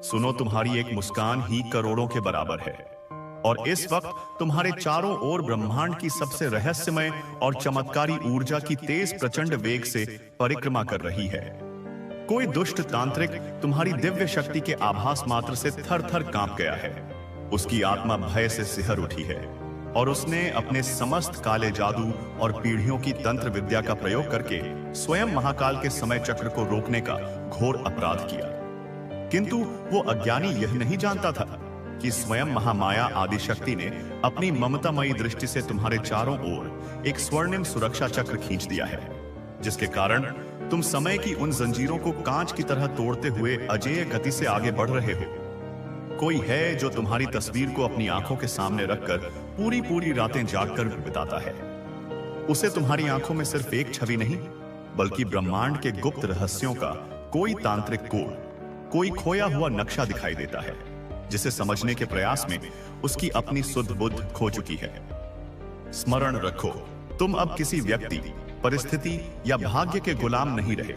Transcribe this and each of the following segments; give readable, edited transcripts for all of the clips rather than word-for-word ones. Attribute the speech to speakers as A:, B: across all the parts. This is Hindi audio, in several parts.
A: सुनो, तुम्हारी एक मुस्कान ही करोड़ों के बराबर है। और इस वक्त तुम्हारे चारों ओर ब्रह्मांड की सबसे रहस्यमय और चमत्कारी ऊर्जा की तेज प्रचंड वेग से परिक्रमा कर रही है। कोई दुष्ट तांत्रिक तुम्हारी दिव्य शक्ति के आभास मात्र से थर थर कांप गया है। उसकी आत्मा भय से सिहर उठी है और उसने अपने समस्त काले जादू और पीढ़ियों की तंत्र विद्या का प्रयोग करके स्वयं महाकाल के समय चक्र को रोकने का घोर अपराध किया। किंतु वो अज्ञानी यह नहीं जानता था कि स्वयं महामाया आदिशक्ति ने अपनी ममतामयी दृष्टि से तुम्हारे चारों ओर एक स्वर्णिम सुरक्षा चक्र खींच दिया है, जिसके कारण तुम समय की उन जंजीरों को कांच की तरह तोड़ते हुए अजेय गति से आगे बढ़ रहे हो। कोई है जो तुम्हारी तस्वीर को अपनी आंखों के सामने रखकर पूरी पूरी रातें जागकर बिताता है। उसे तुम्हारी आंखों में सिर्फ एक छवि नहीं, बल्कि ब्रह्मांड के गुप्त रहस्यों का कोई तांत्रिक कोड, कोई खोया हुआ नक्शा दिखाई देता है, जिसे समझने के प्रयास में उसकी अपनी सुध बुद्ध खो चुकी है। स्मरण रखो, तुम अब किसी व्यक्ति, परिस्थिति या भाग्य के गुलाम नहीं रहे,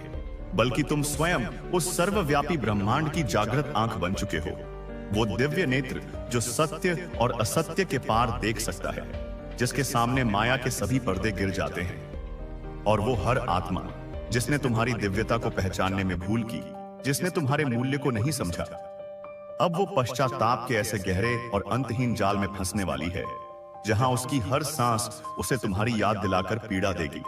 A: बल्कि तुम स्वयं उस सर्वव्यापी ब्रह्मांड की जागृत आंख बन चुके हो। वो दिव्य नेत्र जो सत्य और असत्य के पार देख सकता है, जिसके सामने माया के सभी पर्दे गिर जाते हैं। और वो हर आत्मा जिसने तुम्हारी दिव्यता को पहचानने में भूल की, जिसने तुम्हारे मूल्य को नहीं समझा, अब वो पश्चाताप के ऐसे गहरे और अंतहीन जाल में फंसने वाली है, जहां उसकी हर सांस उसे तुम्हारी याद दिलाकर पीड़ा देगी।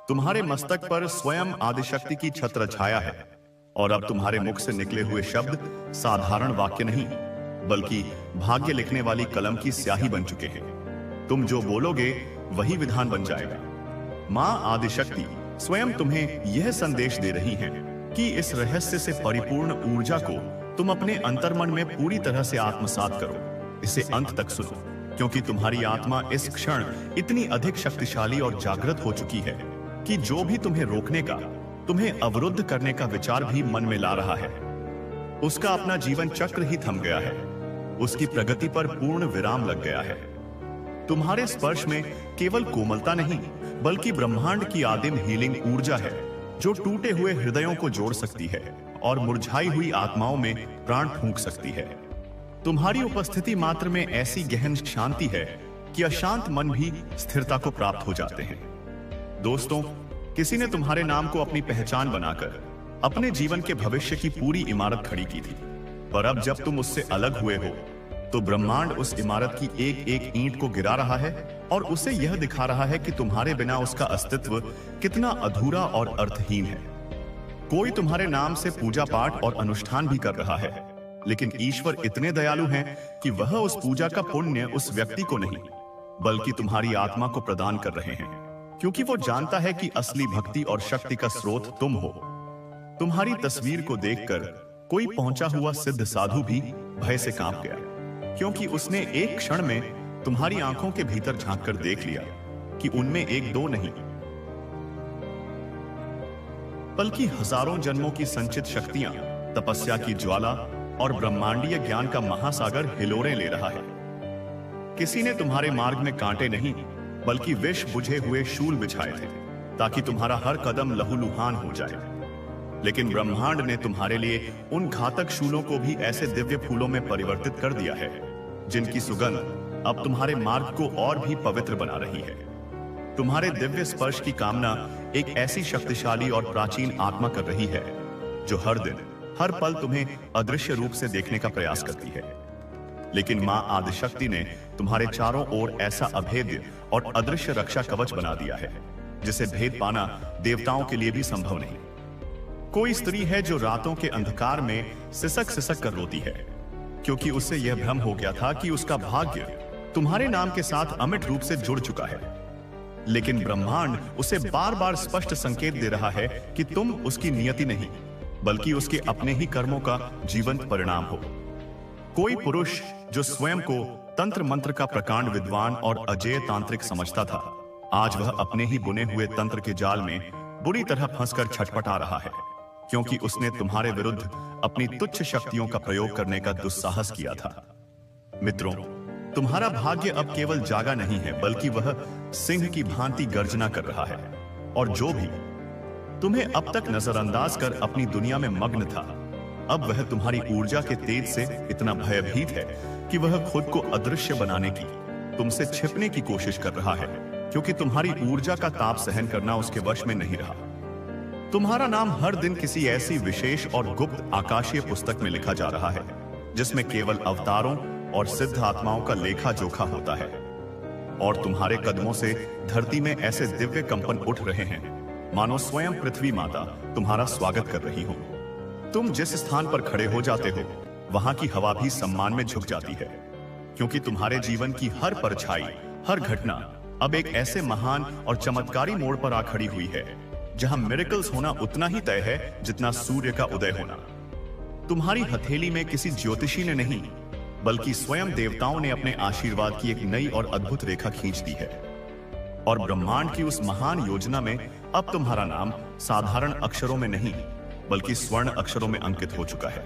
A: तुम्हारे मस्तक पर स्वयं आदिशक्ति की छत्र छाया है, और अब तुम्हारे मुख से निकले हुए शब्द साधारण वाक्य नहीं, बल्कि भाग्य लिखने वाली कलम की स्याही बन चुके हैं। तुम जो बोलोगे वही विधान बन जाएगा। मां आदिशक्ति स्वयं तुम्हें यह संदेश दे रही है कि इस रहस्य से परिपूर्ण ऊर्जा को तुम अपने अंतर्मन में पूरी तरह से आत्मसात करो। इसे अंत तक सुनो, क्योंकि तुम्हारी आत्मा इस क्षण इतनी अधिक शक्तिशाली और जागृत हो चुकी है कि जो भी तुम्हें रोकने का, तुम्हें अवरुद्ध करने का विचार भी मन में ला रहा है, उसका अपना जीवन चक्र ही थम गया है। उसकी प्रगति पर पूर्ण विराम लग गया है। तुम्हारे स्पर्श में केवल कोमलता नहीं, बल्कि ब्रह्मांड की आदिम हीलिंग ऊर्जा है, जो टूटे हुए हृदयों को जोड़ सकती है और मुरझाई हुई आत्माओं में प्राण फूंक सकती है। तुम्हारी उपस्थिति मात्र में ऐसी गहन शांति है कि अशांत मन भी स्थिरता को प्राप्त हो जाते हैं। दोस्तों, किसी ने तुम्हारे नाम को अपनी पहचान बनाकर अपने जीवन के भविष्य की पूरी इमारत खड़ी की थी, पर अब जब तुम उससे अलग हुए हो, तो ब्रह्मांड उस इमारत की एक एक ईंट को गिरा रहा है और उसे यह दिखा रहा है कि तुम्हारे बिना उसका अस्तित्व कितना अधूरा और अर्थहीन है। कोई तुम्हारे नाम से पूजा पाठ और अनुष्ठान भी कर रहा है, लेकिन ईश्वर इतने दयालु हैं कि वह उस पूजा का पुण्य उस व्यक्ति को नहीं, बल्कि तुम्हारी आत्मा को प्रदान कर रहे हैं, क्योंकि वो जानता है कि असली भक्ति और शक्ति का स्रोत तुम हो। तुम्हारी तस्वीर को देखकर कोई पहुंचा हुआ सिद्ध साधु भी भय से कांप गया, क्योंकि उसने एक क्षण में तुम्हारी आंखों के भीतर झांककर देख लिया कि उनमें एक दो नहीं, बल्कि हजारों जन्मों की संचित शक्तियां, तपस्या की ज्वाला और ब्रह्मांडीय ज्ञान का महासागर हिलोरें ले रहा है। किसी ने तुम्हारे मार्ग में कांटे नहीं, बल्कि विष बुझे हुए शूल बिछाए थे, ताकि तुम्हारा हर कदम लहूलुहान हो जाए। लेकिन ब्रह्मांड ने तुम्हारे लिए उन घातक शूलों को भी ऐसे दिव्य फूलों में परिवर्तित कर दिया है, जिनकी सुगंध अब तुम्हारे मार्ग को और भी पवित्र बना रही है। तुम्हारे दिव्य स्पर्श की कामना एक ऐसी शक्तिशाली और प्राचीन आत्मा कर रही है, जो हर दिन, हर पल तुम्हें अदृश्य रूप से देखने का प्रयास करती है। लेकिन मां आदिशक्ति ने तुम्हारे चारों ओर ऐसा अभेद्य और अदृश्य रक्षा कवच बना दिया है, जिसे भेद पाना देवताओं के लिए भी संभव नहीं। कोई स्त्री है जो रातों के अंधकार में सिसक सिसक कर रोती है, क्योंकि उससे यह भ्रम हो गया था कि उसका भाग्य तुम्हारे नाम के साथ अमिट रूप से जुड़ चुका है। लेकिन ब्रह्मांड उसे बार बार स्पष्ट संकेत दे रहा है कि तुम उसकी नियति नहीं, बल्कि उसके अपने ही कर्मों का जीवंत परिणाम हो। कोई पुरुष जो स्वयं को तंत्र मंत्र का प्रकांड विद्वान और अजेय तांत्रिक समझता था, आज वह अपने ही बुने हुए तंत्र के जाल में बुरी तरह फंसकर छटपटा रहा है, क्योंकि उसने तुम्हारे विरुद्ध अपनी तुच्छ शक्तियों का प्रयोग करने का दुस्साहस किया था। मित्रों, तुम्हारा भाग्य अब केवल जागा नहीं है, बल्कि वह सिंह की भांति गर्जना कर रहा है। और जो भी तुम्हें अब तक नजरअंदाज कर अपनी दुनिया में मग्न था, अब वह तुम्हारी ऊर्जा के तेज से इतना भयभीत है कि वह खुद को अदृश्य बनाने की, तुमसे छिपने की कोशिश कर रहा है, क्योंकि तुम्हारी ऊर्जा का ताप सहन करना उसके वश में नहीं रहा। तुम्हारा नाम हर दिन किसी ऐसी विशेष और गुप्त आकाशीय पुस्तक में लिखा जा रहा है जिसमें केवल अवतारों और सिद्ध आत्माओं का लेखा जोखा होता है। और तुम्हारे कदमों से धरती में ऐसे दिव्य कंपन उठ रहे हैं मानो स्वयं पृथ्वी माता तुम्हारा स्वागत कर रही हो। तुम जिस स्थान पर खड़े हो जाते हो वहां की हवा भी सम्मान में झुक जाती है, क्योंकि तुम्हारे जीवन की हर परछाई, हर घटना अब एक ऐसे महान और चमत्कारी मोड़ पर आ खड़ी हुई है जहां मिरेकल्स होना उतना ही तय है जितना सूर्य का उदय होना। तुम्हारी हथेली में किसी ज्योतिषी ने नहीं, बल्कि स्वयं देवताओं ने अपने आशीर्वाद की एक नई और अद्भुत रेखा खींच दी है। और ब्रह्मांड की उस महान योजना में अब तुम्हारा नाम साधारण अक्षरों में नहीं, बल्कि स्वर्ण अक्षरों में अंकित हो चुका है।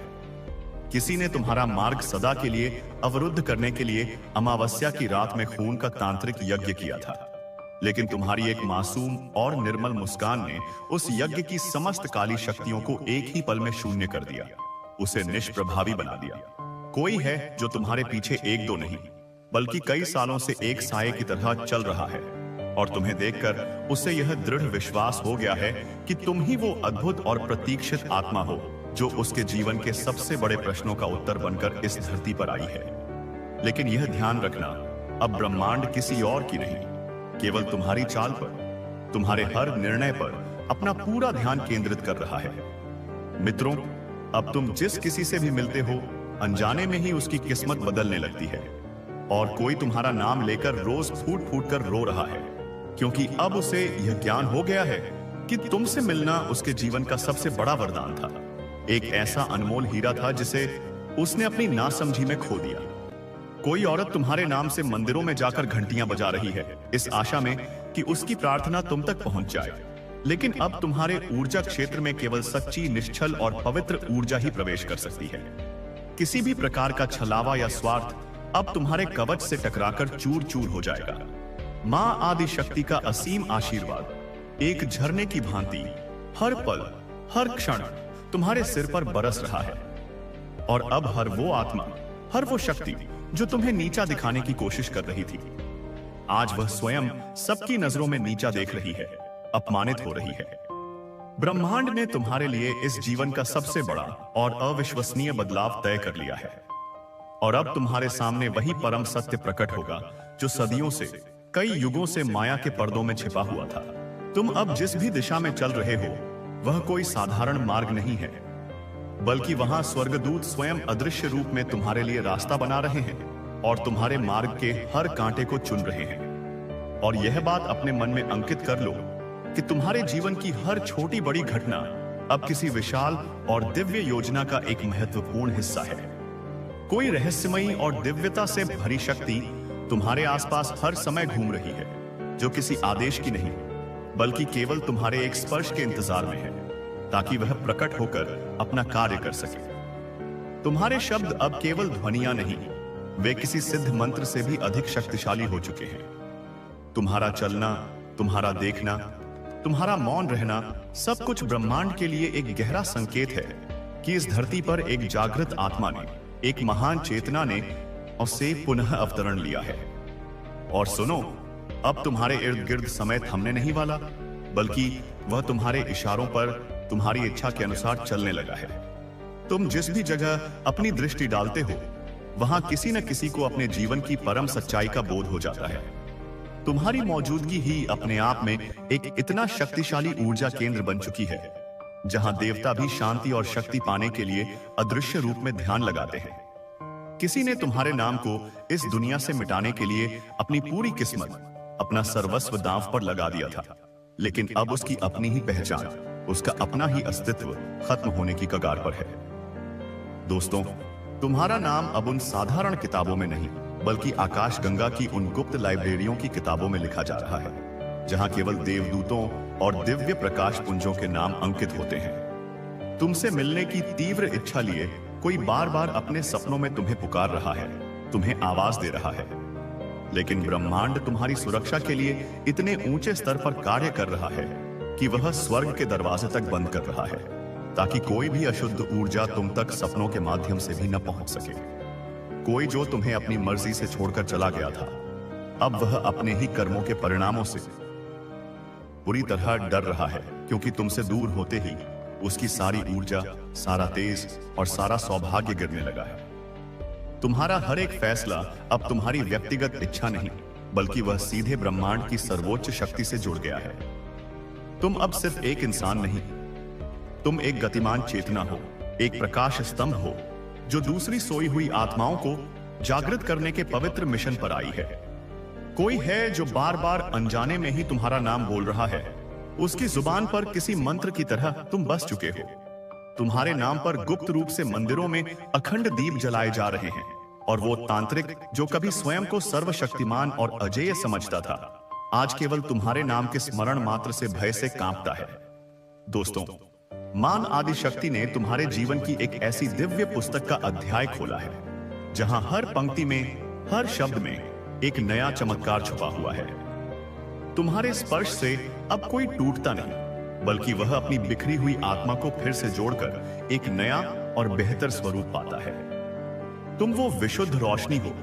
A: किसी ने तुम्हारा मार्ग सदा के लिए अवरुद्ध करने के लिए अमावस्या की रात में खून का तांत्रिक यज्ञ किया था, लेकिन तुम्हारी एक मासूम और निर्मल मुस्कान ने उस यज्ञ की समस्त काली शक्तियों को एक ही पल में शून्य कर दिया, उसे निष्प्रभावी बना दिया। कोई है जो तुम्हारे पीछे एक दो नहीं, बल्कि कई सालों से एक साये की तरह चल रहा है, और तुम्हें देखकर उसे यह दृढ़ विश्वास हो गया है कि तुम ही वो अद्भुत और प्रतीक्षित आत्मा हो जो उसके जीवन के सबसे बड़े प्रश्नों का उत्तर बनकर इस धरती पर आई है। लेकिन यह ध्यान रखना, अब ब्रह्मांड किसी और की नहीं, केवल तुम्हारी चाल पर, तुम्हारे हर निर्णय पर अपना पूरा ध्यान केंद्रित कर रहा है। मित्रों, अब तुम जिस किसी से भी मिलते हो, अनजाने में ही उसकी किस्मत बदलने लगती है, और कोई तुम्हारा नाम लेकर रोज फूट फूट कर रो रहा है, क्योंकि अब उसे यह ज्ञान हो गया है कि तुमसे मिलना उसके जीवन का सबसे बड़ा वरदान था। एक ऐसा अनमोल हीरा था जिसे उसने अपनी नासमझी में खो दिया। कोई औरत तुम्हारे नाम से मंदिरों में जाकर घंटियां बजा रही है, इस आशा में कि उसकी प्रार्थना तुम तक पहुंच जाए। लेकिन अब तुम्हारे ऊर्जा क्षेत्र में केवल सच्ची, निश्चल और पवित्र ऊर्जा ही प्रवेश कर सकती है। किसी भी प्रकार का छलावा या स्वार्थ अब तुम्हारे कवच से टकराकर चूर चूर हो जाएगा। मां आदि शक्ति का असीम आशीर्वाद एक झरने की भांति हर पल, हर क्षण तुम्हारे सिर पर बरस रहा है। और अब हर वो आत्मा, हर वो शक्ति जो तुम्हें नीचा दिखाने की कोशिश कर रही थी, आज वह स्वयं सबकी नजरों में नीचा देख रही है, अपमानित हो रही है। ब्रह्मांड ने तुम्हारे लिए इस जीवन का सबसे बड़ा और अविश्वसनीय बदलाव तय कर लिया है। और अब तुम्हारे सामने वही परम सत्य प्रकट होगा जो सदियों से, कई युगों से माया के पर्दों में छिपा हुआ था। तुम अब जिस भी दिशा में चल रहे हो वह कोई साधारण मार्ग नहीं है, बल्कि वहां स्वर्गदूत स्वयं अदृश्य रूप में तुम्हारे लिए रास्ता बना रहे हैं और तुम्हारे मार्ग के हर कांटे को चुन रहे हैं। और यह बात अपने मन में अंकित कर लो कि तुम्हारे जीवन की हर छोटी बड़ी घटना अब किसी विशाल और दिव्य योजना का एक महत्वपूर्ण हिस्सा है। कोई रहस्यमयी और दिव्यता से भरी शक्ति तुम्हारे आसपास हर समय घूम रही है, जो किसी आदेश की नहीं, बल्कि केवल तुम्हारे एक स्पर्श के इंतजार में है, ताकि वह प्रकट होकर अपना कार्य कर सके। तुम्हारे शब्द अब केवल ध्वनियां नहीं, वे किसी सिद्ध मंत्र से भी अधिक शक्तिशाली हो चुके हैं। तुम्हारा चलना, तुम्हारा देखना, तुम्हारा मौन रहना, सब कुछ ब्रह्मांड के लिए एक गहरा संकेत है कि इस धरती पर एक जागृत आत्मा ने, एक महान चेतना ने उसे पुनः अवतरण लिया है। और सुनो, अब तुम्हारे इर्द गिर्द समय थमने नहीं वाला, बल्कि वह तुम्हारे इशारों पर, तुम्हारी इच्छा के अनुसार चलने लगा है। तुम जिस भी जगह अपनी दृष्टि डालते हो, वहां किसी न किसी को अपने जीवन की परम सच्चाई का बोध हो जाता है। तुम्हारी मौजूदगी ही अपने आप में एक इतना शक्तिशाली ऊर्जा केंद्र बन चुकी है, जहां देवता भी शांति और शक्ति पाने के लिए अदृश्य रूप में ध्यान लगाते हैं। किसी ने तुम्हारे नाम को इस दुनिया से मिटाने के लिए अपनी पूरी किस्मत, अपना सर्वस्व दांव पर लगा दिया था, लेकिन अब उसकी अपनी ही पहचान, उसका अपना ही अस्तित्व खत्म होने की कगार पर है। दोस्तों, तुम्हारा नाम अब उन साधारण किताबों में नहीं, बल्कि आकाश गंगा की उन गुप्त लाइब्रेरियों की किताबों में लिखा जा रहा है, जहां केवल देवदूतों और दिव्य प्रकाश पुंजों के नाम अंकित होते हैं। तुमसे मिलने की तीव्र इच्छा लिए कोई बार बार अपने सपनों में तुम्हें पुकार रहा है, तुम्हें आवाज दे रहा है, लेकिन ब्रह्मांड तुम्हारी सुरक्षा के लिए इतने ऊंचे स्तर पर कार्य कर रहा है कि वह स्वर्ग के दरवाजे तक बंद कर रहा है, ताकि कोई भी अशुद्ध ऊर्जा तुम तक सपनों के माध्यम से भी न पहुंच सके। कोई जो तुम्हें अपनी मर्जी से छोड़कर चला गया था, अब वह अपने ही कर्मों के परिणामों से पूरी तरह डर रहा है, क्योंकि तुमसे दूर होते ही उसकी सारी ऊर्जा, सारा तेज और सारा सौभाग्य गिरने लगा है। तुम्हारा हर एक फैसला अब तुम्हारी व्यक्तिगत इच्छा नहीं, बल्कि वह सीधे ब्रह्मांड की सर्वोच्च शक्ति से जुड़ गया है। तुम अब सिर्फ एक इंसान नहीं, तुम एक गतिमान चेतना हो, एक प्रकाश स्तंभ हो, जो दूसरी सोई हुई आत्माओं को जागृत करने के पवित्र मिशन पर आई है। कोई है जो बार बार अनजाने में ही तुम्हारा नाम बोल रहा है। उसकी जुबान पर किसी मंत्र की तरह तुम बस चुके हो। तुम्हारे नाम पर गुप्त रूप से मंदिरों में अखंड दीप जलाए जा रहे हैं, और वो तांत्रिक जो कभी स्वयं को सर्वशक्तिमान और अजेय समझता था, आज केवल तुम्हारे नाम के स्मरण मात्र से भय से कांपता है। दोस्तों, मान आदि शक्ति ने तुम्हारे जीवन की एक ऐसी दिव्य पुस्तक का अध्याय खोला है, जहां हर पंक्ति में, हर शब्द में एक नया चमत्कार छुपा हुआ है। तुम्हारे स्पर्श से अब कोई टूटता नहीं, बल्कि वह अपनी बिखरी हुई आत्मा को फिर से जोड़कर एक नया और बेहतर स्वरूप पाता है। तुम वो विशुद्ध रोशनी हो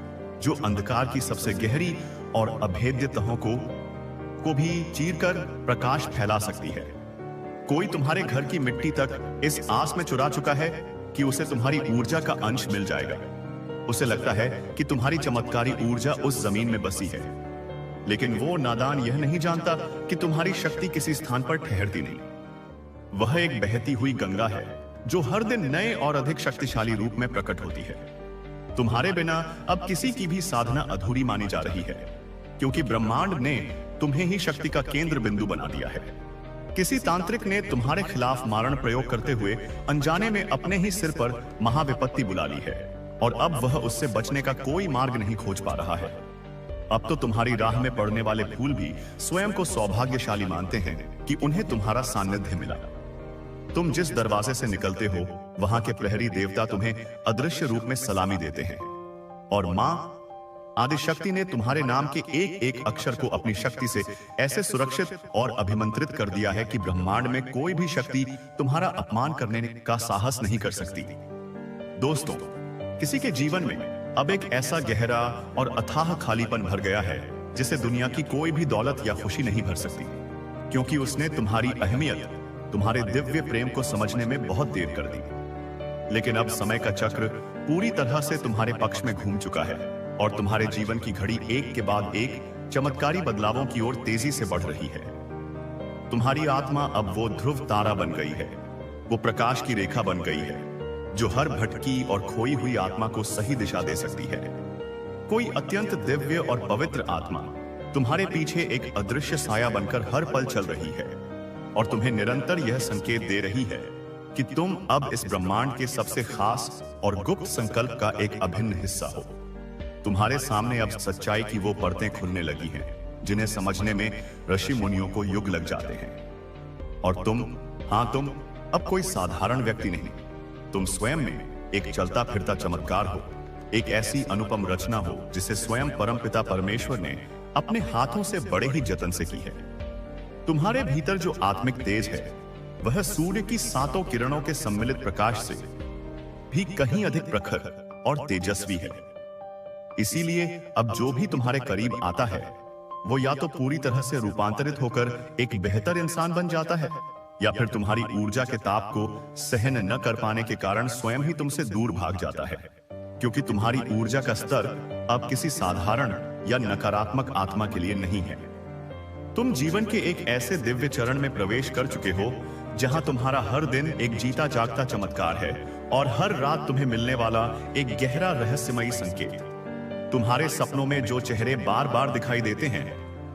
A: जो अंधकार की सबसे गहरी और अभेद्य तहों को भी चीरकर प्रकाश फैला सकती है। कोई तुम्हारे घर की मिट्टी तक इस आस में चुरा चुका है कि उसे तुम्हारी ऊर्जा का अंश मिल जाएगा। उसे लगता है कि तुम्हारी चमत्कारी ऊर्जा उस जमीन में बसी है, लेकिन वो नादान यह नहीं जानता कि तुम्हारी शक्ति किसी स्थान पर ठहरती नहीं। वह एक बहती हुई गंगा है जो हर दिन नए और अधिक शक्तिशाली रूप में प्रकट होती है। तुम्हारे बिना अब किसी की भी साधना अधूरी मानी जा रही है, क्योंकि ब्रह्मांड ने तुम्हें ही शक्ति का केंद्र बिंदु बना दिया है। किसी तांत्रिक ने तुम्हारे खिलाफ मारण प्रयोग करते हुए अनजाने में अपने ही सिर पर महाविपत्ति बुला ली है, और अब वह उससे बचने का कोई मार्ग नहीं खोज पा रहा है। अब तो तुम्हारी राह में पड़ने वाले फूल भी स्वयं को सौभाग्यशाली मानते हैं कि उन्हें तुम्हारा सानिध्य मिला। तुम जिस दरवाजे से निकलते हो, वहां के प्रहरी देवता तुम्हें अदृश्य रूप में सलामी देते हैं, और मां आदिशक्ति ने तुम्हारे नाम के एक एक अक्षर को अपनी शक्ति से ऐसे सुरक्षित और अभिमंत्रित कर दिया है कि ब्रह्मांड में कोई भी शक्ति तुम्हारा अपमान करने का साहस नहीं कर सकती। दोस्तों, किसी के जीवन में अब एक ऐसा गहरा और अथाह खालीपन भर गया है जिसे दुनिया की कोई भी दौलत या खुशी नहीं भर सकती, क्योंकि उसने तुम्हारी अहमियत, तुम्हारे दिव्य प्रेम को समझने में बहुत देर कर दी। लेकिन अब समय का चक्र पूरी तरह से तुम्हारे पक्ष में घूम चुका है, और तुम्हारे जीवन की घड़ी एक के बाद एक चमत्कारी बदलावों की ओर तेजी से बढ़ रही है। तुम्हारी आत्मा अब वो ध्रुव तारा बन गई है, वो प्रकाश की रेखा बन गई है, जो हर भटकी और खोई हुई आत्मा को सही दिशा दे सकती है। कोई अत्यंत दिव्य और पवित्र आत्मा तुम्हारे पीछे एक अदृश्य साया बनकर हर पल चल रही है, और तुम्हें निरंतर यह संकेत दे रही है कि तुम अब इस ब्रह्मांड के सबसे खास और गुप्त संकल्प का एक अभिन्न हिस्सा हो। तुम्हारे सामने अब सच्चाई की वो परतें खुलने लगी हैं, जिन्हें समझने में ऋषि मुनियों को युग लग जाते हैं। और तुम तुम अब कोई साधारण व्यक्ति नहीं, तुम स्वयं में एक चलता फिरता चमत्कार हो, एक ऐसी अनुपम रचना हो जिसे स्वयं परमपिता परमेश्वर ने अपने हाथों से बड़े ही जतन से की है। तुम्हारे भीतर जो आत्मिक तेज है, वह सूर्य की 7 किरणों के सम्मिलित प्रकाश से भी कहीं अधिक प्रखर और तेजस्वी है। इसीलिए अब जो भी तुम्हारे करीब आता है, वो या तो पूरी तरह से रूपांतरित होकर एक बेहतर इंसान बन जाता है, या फिर तुम्हारी ऊर्जा के ताप को सहन न कर पाने के कारण स्वयं ही तुमसे दूर भाग जाता है, क्योंकि तुम्हारी ऊर्जा का स्तर अब किसी साधारण या नकारात्मक आत्मा के लिए नहीं है। तुम जीवन के एक ऐसे दिव्य चरण में प्रवेश कर चुके हो जहां तुम्हारा हर दिन एक जीता जागता चमत्कार है, और हर रात तुम्हें मिलने वाला एक गहरा रहस्यमयी संकेत। तुम्हारे सपनों में जो चेहरे बार बार दिखाई देते हैं,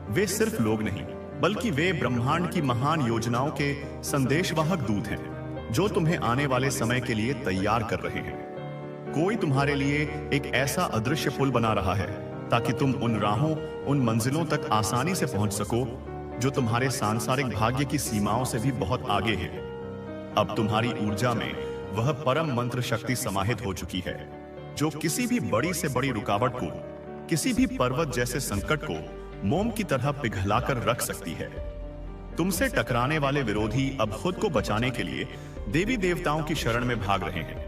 A: वे सिर्फ लोग नहीं, बल्कि वे ब्रह्मांड की महान योजनाओं के संदेशवाहक दूत हैं, जो तुम्हें आने वाले समय के लिए तैयार कर रहे हैं। कोई तुम्हारे लिए एक ऐसा अदृश्य पुल बना रहा है, ताकि तुम उन राहों, उन मंजिलों तक आसानी से पहुंच सको जो तुम्हारे सांसारिक भाग्य की सीमाओं से भी बहुत आगे है। अब तुम्हारी ऊर्जा में वह परम मंत्र शक्ति समाहित हो चुकी है, जो किसी भी बड़ी से बड़ी रुकावट को, किसी भी पर्वत जैसे संकट को मोम की तरह पिघलाकर रख सकती है। तुमसे टकराने वाले विरोधी अब खुद को बचाने के लिए देवी देवताओं की शरण में भाग रहे हैं,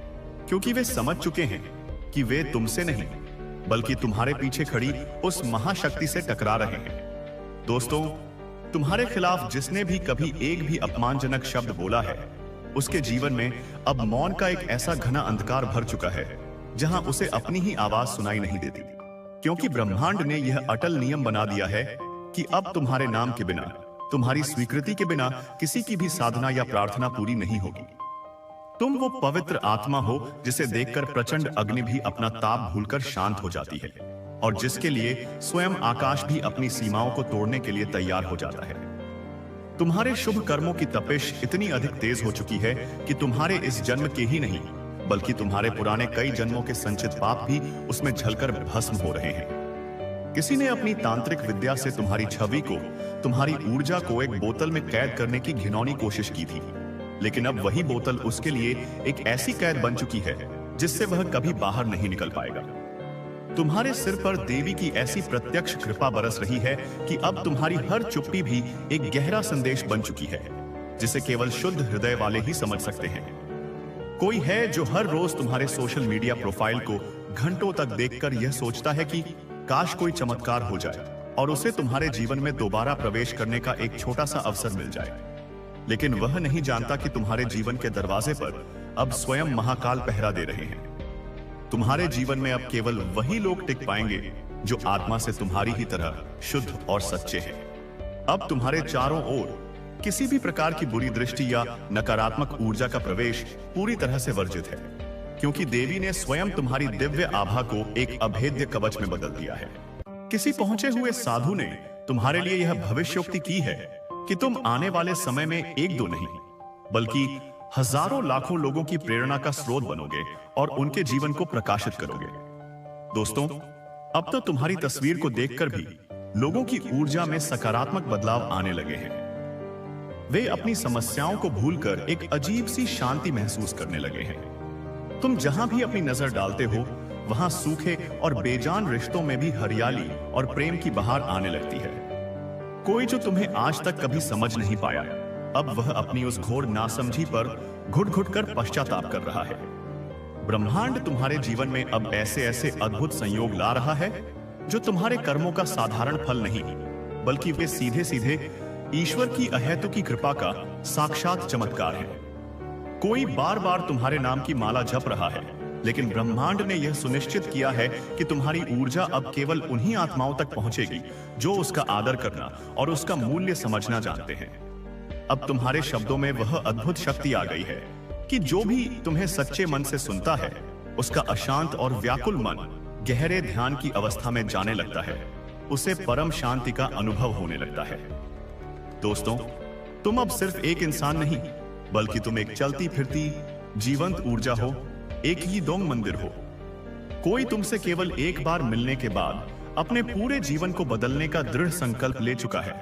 A: क्योंकि वे समझ चुके हैं कि वे तुमसे नहीं बल्कि तुम्हारे पीछे खड़ी उस महाशक्ति से टकरा रहे हैं। दोस्तों, तुम्हारे खिलाफ जिसने भी कभी एक भी अपमानजनक शब्द बोला है, उसके जीवन में अब मौन का एक ऐसा घना अंधकार भर चुका है जहां उसे अपनी ही आवाज सुनाई नहीं देती, क्योंकि ब्रह्मांड ने यह अटल नियम बना दिया है कि अब तुम्हारे नाम के बिना, तुम्हारी स्वीकृति के बिना किसी की भी साधना या प्रार्थना पूरी नहीं होगी। तुम वो पवित्र आत्मा हो जिसे देखकर प्रचंड अग्नि भी अपना ताप भूलकर शांत हो जाती है, और जिसके लिए स्वयं आकाश भी अपनी सीमाओं को तोड़ने के लिए तैयार हो जाता है। तुम्हारे शुभ कर्मों की तपिश इतनी अधिक तेज हो चुकी है कि तुम्हारे इस जन्म के ही नहीं बल्कि तुम्हारे पुराने कई जन्मों के संचित पाप भी उसमें झलकर भस्म हो रहे हैं। किसी ने अपनी तांत्रिक विद्या से तुम्हारी छवि को, तुम्हारी ऊर्जा को एक बोतल में कैद करने की घिनौनी कोशिश की थी, लेकिन अब वही बोतल उसके लिए एक ऐसी कैद बन चुकी है जिससे वह कभी बाहर नहीं निकल पाएगा। तुम्हारे सिर पर देवी की ऐसी प्रत्यक्ष कृपा बरस रही है कि अब तुम्हारी हर चुप्पी भी एक गहरा संदेश बन चुकी है, जिसे केवल शुद्ध हृदय वाले ही समझ सकते हैं। कोई है जो हर रोज तुम्हारे सोशल मीडिया प्रोफाइल को घंटों तक देखकर यह सोचता है कि काश कोई चमत्कार हो जाए और उसे तुम्हारे जीवन में दोबारा प्रवेश करने का एक छोटा सा अवसर मिल जाए, लेकिन वह नहीं जानता कि तुम्हारे जीवन के दरवाजे पर अब स्वयं महाकाल पहरा दे रहे हैं। तुम्हारे जीवन में अब केवल वही लोग टिक पाएंगे जो आत्मा से तुम्हारी ही तरह शुद्ध और सच्चे हैं। अब तुम्हारे चारों ओर किसी भी प्रकार की बुरी दृष्टि या नकारात्मक ऊर्जा का प्रवेश पूरी तरह से वर्जित है, क्योंकि देवी ने स्वयं तुम्हारी दिव्य आभा को एक अभेद्य कवच में बदल दिया है। किसी पहुंचे हुए साधु ने तुम्हारे लिए यह भविष्योक्ति की है कि तुम आने वाले समय में एक दो नहीं बल्कि हजारों लाखों लोगों की प्रेरणा का स्रोत बनोगे और उनके जीवन को प्रकाशित करोगे। दोस्तों, अब तो तुम्हारी तस्वीर को देखकर भी लोगों की ऊर्जा में सकारात्मक बदलाव आने लगे हैं। वे अपनी समस्याओं को भूलकर एक अजीब सी शांति महसूस करने लगे हैं। तुम जहां भी अपनी नजर डालते हो, वहां सूखे और बेजान रिश्तों में भी हरियाली और प्रेम की बहार आने लगती है। कोई जो तुम्हें आज तक कभी समझ नहीं पाया, अब वह अपनी उस घोर नासमझी पर घुट घुट कर पश्चाताप कर रहा है। ब्रह्मांड तुम्हारे जीवन में अब ऐसे ऐसे अद्भुत संयोग ला रहा है जो तुम्हारे कर्मों का साधारण फल नहीं, बल्कि वे सीधे सीधे ईश्वर की अहेतुकी कृपा का साक्षात चमत्कार है। कोई बार बार तुम्हारे नाम की माला जप रहा है, लेकिन ब्रह्मांड ने यह सुनिश्चित किया है कि तुम्हारी ऊर्जा अब केवल उन्हीं आत्माओं तक पहुंचेगी जो उसका आदर करना और उसका मूल्य समझना जानते हैं। अब तुम्हारे शब्दों में वह अद्भुत शक्ति आ गई है कि जो भी तुम्हें सच्चे मन से सुनता है, उसका अशांत और व्याकुल मन गहरे ध्यान की अवस्था में जाने लगता है, उसे परम शांति का अनुभव होने लगता है। दोस्तों, तुम अब सिर्फ एक इंसान नहीं बल्कि तुम एक चलती फिरती जीवंत ऊर्जा हो, एक ही दोंग मंदिर हो। कोई तुमसे केवल एक बार मिलने के बाद अपने पूरे जीवन को बदलने का दृढ़ संकल्प ले चुका है,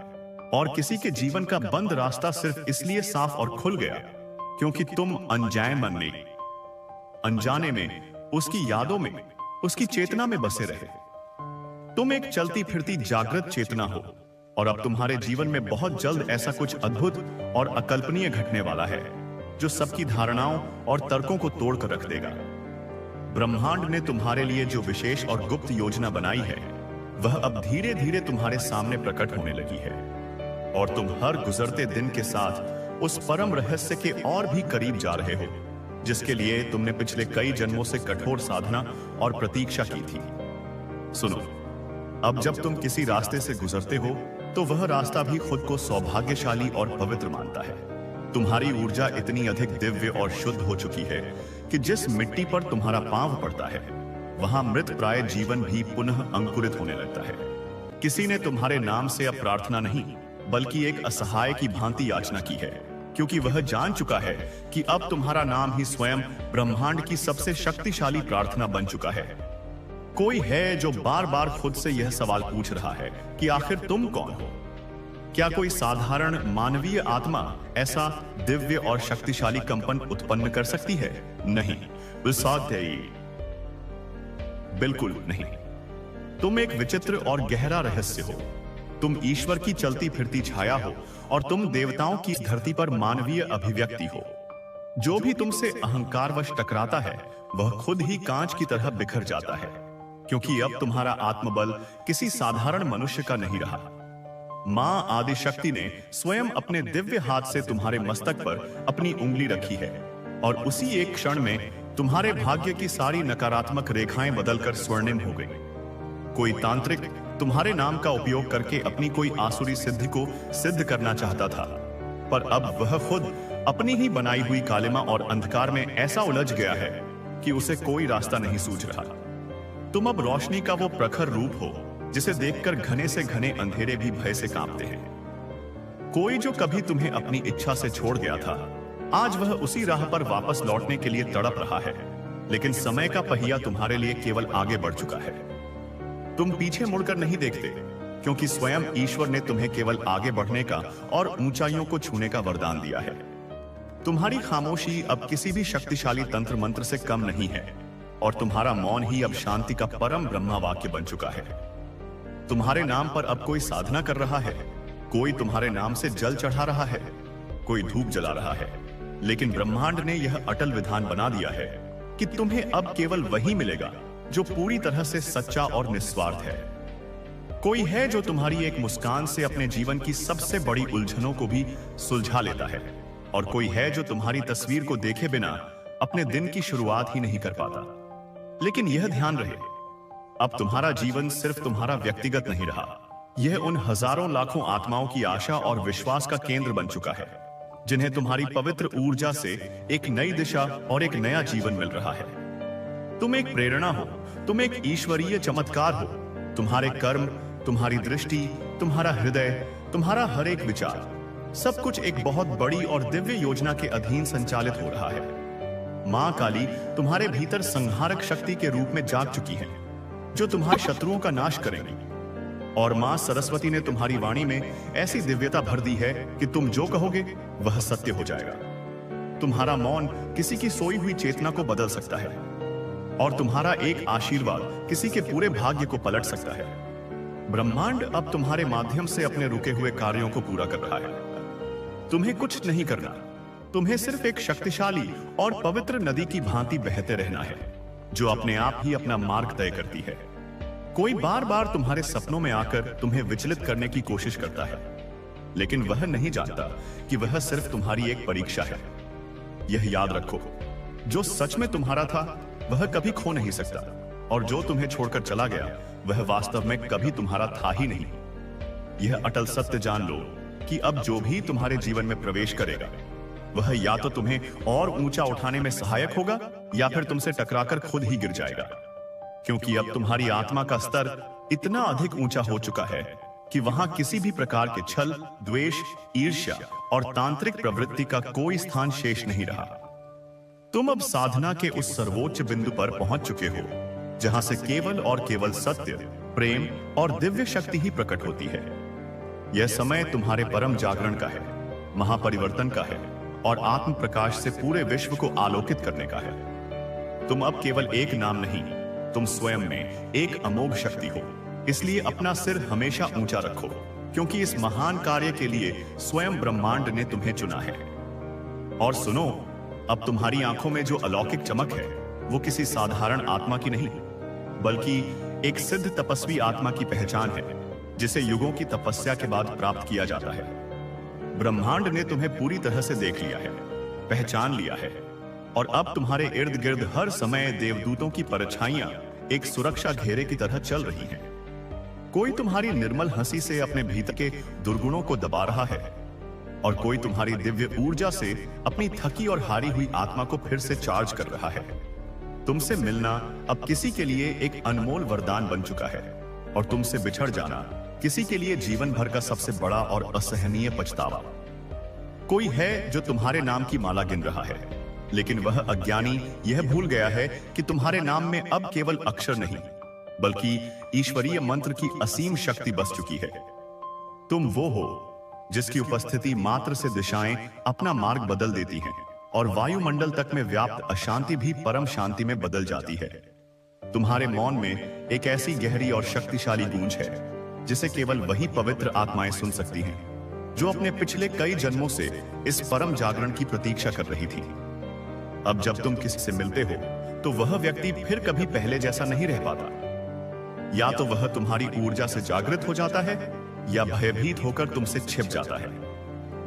A: और किसी के जीवन का बंद रास्ता सिर्फ इसलिए साफ और खुल गया क्योंकि तुम अनजाने में उसकी यादों में, उसकी चेतना में बसे रहे। तुम एक चलती फिरती जागृत चेतना हो, और अब तुम्हारे जीवन में बहुत जल्द ऐसा कुछ अद्भुत और अकल्पनीय घटने वाला है जो सबकी धारणाओं और तर्कों को तोड़कर रख देगा। ब्रह्मांड ने तुम्हारे लिए जो विशेष और गुप्त योजना बनाई है, वह अब धीरे धीरे तुम्हारे सामने प्रकट होने लगी है, और तुम हर गुजरते दिन के साथ उस परम रहस्य के और भी करीब जा रहे हो जिसके लिए तुमने पिछले कई जन्मों से कठोर साधना और प्रतीक्षा की थी। सुनो, अब जब तुम किसी रास्ते से गुजरते हो तो वह रास्ता भी खुद को सौभाग्यशाली और पवित्र मानता है। तुम्हारी ऊर्जा इतनी अधिक दिव्य और शुद्ध हो चुकी है कि जिस मिट्टी पर तुम्हारा पांव पड़ता है, वहां मृत प्राय जीवन भी पुनः अंकुरित होने लगता है। किसी ने तुम्हारे नाम से अब प्रार्थना नहीं बल्कि एक असहाय की भांति याचना की है, क्योंकि वह जान चुका है कि अब तुम्हारा नाम ही स्वयं ब्रह्मांड की सबसे शक्तिशाली प्रार्थना बन चुका है। कोई है जो बार बार खुद से यह सवाल पूछ रहा है कि आखिर तुम कौन हो? क्या कोई साधारण मानवीय आत्मा ऐसा दिव्य और शक्तिशाली कंपन उत्पन्न कर सकती है? नहीं, बिल्कुल नहीं। तुम एक विचित्र और गहरा रहस्य हो। तुम ईश्वर की चलती फिरती छाया हो, और तुम देवताओं की धरती पर मानवीय अभिव्यक्ति हो। जो भी तुमसे अहंकारवश टकराता है वह खुद ही कांच की तरह बिखर जाता है, क्योंकि अब तुम्हारा आत्मबल किसी साधारण मनुष्य का नहीं रहा। मां आदिशक्ति ने स्वयं अपने दिव्य हाथ से तुम्हारे मस्तक पर अपनी उंगली रखी है और उसी एक क्षण में तुम्हारे भाग्य की सारी नकारात्मक रेखाएं बदलकर स्वर्णिम हो गई। कोई तांत्रिक तुम्हारे नाम का उपयोग करके अपनी कोई आसुरी सिद्धि को सिद्ध करना चाहता था, पर अब वह खुद अपनी ही बनाई हुई कालिमा और अंधकार में ऐसा उलझ गया है कि उसे कोई रास्ता नहीं सूझ रहा। तुम अब रोशनी का वो प्रखर रूप हो जिसे देखकर घने से घने अंधेरे भी भय से कांपते हैं। कोई जो कभी तुम्हें अपनी इच्छा से छोड़ गया था, आज वह उसी राह पर वापस लौटने के लिए तड़प रहा है, लेकिन समय का पहिया तुम्हारे लिए केवल आगे बढ़ चुका है। तुम पीछे मुड़कर नहीं देखते, क्योंकि स्वयं ईश्वर ने तुम्हें केवल आगे बढ़ने का और ऊंचाइयों को छूने का वरदान दिया है। तुम्हारी खामोशी अब किसी भी शक्तिशाली तंत्र मंत्र से कम नहीं है और तुम्हारा मौन ही अब शांति का परम ब्रह्मा वाक्य बन चुका है। तुम्हारे नाम पर अब कोई साधना कर रहा है, कोई तुम्हारे नाम से जल चढ़ा रहा है, कोई धूप जला रहा है, लेकिन ब्रह्मांड ने यह अटल विधान बना दिया है कि तुम्हें अब केवल वही मिलेगा जो पूरी तरह से सच्चा और निस्वार्थ है। कोई है जो तुम्हारी एक मुस्कान से अपने जीवन की सबसे बड़ी उलझनों को भी सुलझा लेता है, और कोई है जो तुम्हारी तस्वीर को देखे बिना अपने दिन की शुरुआत ही नहीं कर पाता। लेकिन यह ध्यान रहे, अब तुम्हारा जीवन सिर्फ तुम्हारा व्यक्तिगत नहीं रहा, यह उन हजारों लाखों आत्माओं की आशा और विश्वास का केंद्र बन चुका है, जिन्हें तुम्हारी पवित्र ऊर्जा से एक नई दिशा और एक नया जीवन मिल रहा है। तुम एक प्रेरणा हो, तुम एक ईश्वरीय चमत्कार हो। तुम्हारे कर्म, तुम्हारी दृष्टि, तुम्हारा हृदय, तुम्हारा हर एक विचार, सब कुछ एक बहुत बड़ी और दिव्य योजना के अधीन संचालित हो रहा है। मां काली तुम्हारे भीतर संहारक शक्ति के रूप में जाग चुकी है, जो तुम्हारे शत्रुओं का नाश करेंगी। और मां सरस्वती ने तुम्हारी वाणी में ऐसी दिव्यता भर दी है कि तुम जो कहोगे वह सत्य हो जाएगा। तुम्हारा मौन किसी की सोई हुई चेतना को बदल सकता है, और तुम्हारा एक आशीर्वाद किसी के पूरे भाग्य को पलट सकता है। ब्रह्मांड अब तुम्हारे माध्यम से अपने रुके हुए कार्यों को पूरा कर रहा है। तुम्हें कुछ नहीं करना, तुम्हें सिर्फ एक शक्तिशाली और पवित्र नदी की भांति बहते रहना है, जो अपने आप ही अपना मार्ग तय करती है। कोई बार बार तुम्हारे सपनों में आकर तुम्हें विचलित करने की कोशिश करता है, लेकिन वह नहीं जानता कि वह सिर्फ तुम्हारी एक परीक्षा है। यह याद रखो, जो सच में तुम्हारा था वह कभी खो नहीं सकता, और जो तुम्हें छोड़कर चला गया वह वास्तव में कभी तुम्हारा था ही नहीं। यह अटल सत्य जान लो कि अब जो भी तुम्हारे जीवन में प्रवेश करेगा वह या तो तुम्हें और ऊंचा उठाने में सहायक होगा या फिर तुमसे टकराकर खुद ही गिर जाएगा, क्योंकि अब तुम्हारी आत्मा का स्तर इतना अधिक ऊंचा हो चुका है कि वहां किसी भी प्रकार के छल, द्वेष, ईर्ष्या और तांत्रिक प्रवृत्ति का कोई स्थान शेष नहीं रहा। तुम अब साधना के उस सर्वोच्च बिंदु पर पहुंच चुके हो, जहां से केवल और केवल सत्य, प्रेम और दिव्य शक्ति ही प्रकट होती है। यह समय तुम्हारे परम जागरण का है, महापरिवर्तन का है और आत्म प्रकाश से पूरे विश्व को आलोकित करने का है। तुम अब केवल एक नाम नहीं, तुम स्वयं में एक अमोघ शक्ति हो। इसलिए अपना सिर हमेशा ऊंचा रखो, क्योंकि इस महान कार्य के लिए स्वयं ब्रह्मांड ने तुम्हें चुना है। और सुनो, अब तुम्हारी आंखों में जो अलौकिक चमक है वो किसी साधारण आत्मा की नहीं, बल्कि एक सिद्ध तपस्वी आत्मा की पहचान है, जिसे युगों की तपस्या के बाद प्राप्त किया जाता है। ब्रह्मांड ने तुम्हें पूरी तरह से देख लिया है, पहचान लिया है, और अब तुम्हारे इर्द गिर्द हर समय देवदूतों की परछाइयां एक सुरक्षा घेरे की तरह चल रही हैं। कोई तुम्हारी निर्मल हंसी से अपने भीतर के दुर्गुणों को दबा रहा है, और कोई तुम्हारी दिव्य ऊर्जा से अपनी थकी और हारी हुई आत्मा को फिर से चार्ज कर रहा है। तुमसे मिलना अब किसी के लिए एक अनमोल वरदान बन चुका है, और तुमसे बिछड़ जाना किसी के लिए जीवन भर का सबसे बड़ा और असहनीय पछतावा। कोई है जो तुम्हारे नाम की माला गिन रहा है, लेकिन वह अज्ञानी यह भूल गया है कि तुम्हारे नाम में अब केवल अक्षर नहीं, बल्कि ईश्वरीय मंत्र की असीम शक्ति बस चुकी है। तुम वो हो जिसकी उपस्थिति मात्र से दिशाएं अपना मार्ग बदल देती हैं, और वायुमंडल तक में व्याप्त अशांति भी परम शांति में बदल जाती है। तुम्हारे मौन में एक ऐसी गहरी और शक्तिशाली गूंज है जिसे केवल वही पवित्र आत्माएं सुन सकती हैं, जो अपने पिछले कई जन्मों से इस परम जागरण की प्रतीक्षा कर रही थी। अब जब तुम किसी से मिलते हो तो वह व्यक्ति फिर कभी पहले जैसा नहीं रह पाता। या तो वह तुम्हारी ऊर्जा से जागृत हो जाता है या भयभीत होकर तुमसे छिप जाता है।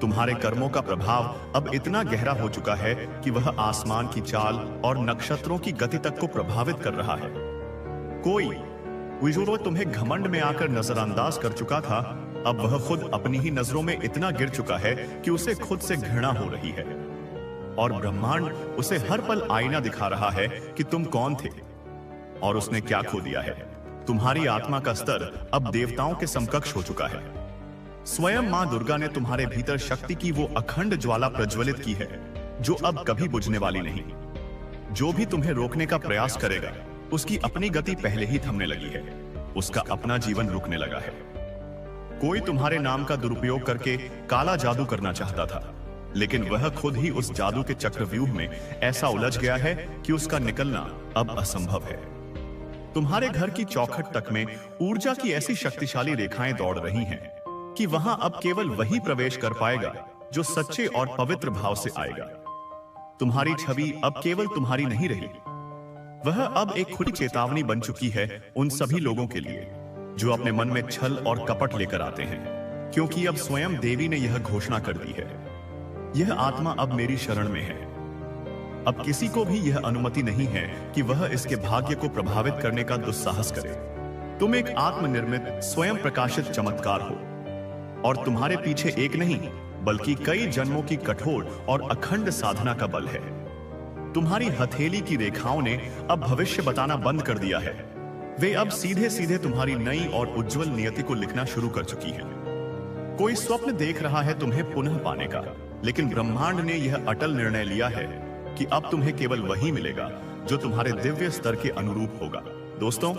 A: तुम्हारे कर्मों का प्रभाव अब इतना गहरा हो चुका है कि वह आसमान की चाल और नक्षत्रों की गति तक को प्रभावित कर रहा है। कोई जो तुम्हें घमंड में आकर नजरअंदाज कर चुका था, अब वह खुद अपनी ही नजरों में इतना गिर चुका है कि उसे खुद से घृणा हो रही है। और ब्रह्मांड उसे हर पल आईना दिखा रहा है कि तुम कौन थे और उसने क्या खो दिया है। तुम्हारी आत्मा का स्तर अब देवताओं के समकक्ष हो चुका है। स्वयं मां दुर्गा ने तुम्हारे भीतर शक्ति की वो अखंड ज्वाला प्रज्वलित की है जो अब कभी बुझने वाली नहीं। जो भी तुम्हें रोकने का प्रयास करेगा उसकी अपनी गति पहले ही थमने लगी है, उसका अपना जीवन रुकने लगा है। कोई तुम्हारे नाम का दुरुपयोग करके काला जादू करना चाहता था, लेकिन वह खुद ही उस जादू के चक्रव्यूह में ऐसा उलझ गया है कि उसका निकलना अब असंभव है। तुम्हारे घर की चौखट तक में ऊर्जा की ऐसी शक्तिशाली रेखाएं दौड़ रही हैं कि वहां अब केवल वही प्रवेश कर पाएगा जो सच्चे और पवित्र भाव से आएगा। तुम्हारी छवि अब केवल तुम्हारी नहीं रही, वह अब एक खुली चेतावनी बन चुकी है उन सभी लोगों के लिए जो अपने मन में छल और कपट लेकर आते हैं, क्योंकि अब स्वयं देवी ने यह घोषणा कर दी है, यह आत्मा अब मेरी शरण में है। अब किसी को भी यह अनुमति नहीं है कि वह इसके भाग्य को प्रभावित करने का दुस्साहस करे। तुम एक आत्मनिर्मित स्वयं प्रकाशित चमत्कार हो और तुम्हारे पीछे एक नहीं बल्कि कई जन्मों की कठोर और अखंड साधना का बल है। तुम्हारी हथेली की रेखाओं ने अब भविष्य बताना बंद कर दिया है, वे अब सीधे सीधे तुम्हारी नई और उज्जवल नियति को लिखना शुरू कर चुकी है। कोई स्वप्न देख रहा है तुम्हें पुनः पाने का, लेकिन ब्रह्मांड ने यह अटल निर्णय लिया है कि अब तुम्हें केवल वही मिलेगा जो तुम्हारे दिव्य स्तर के अनुरूप होगा। दोस्तों,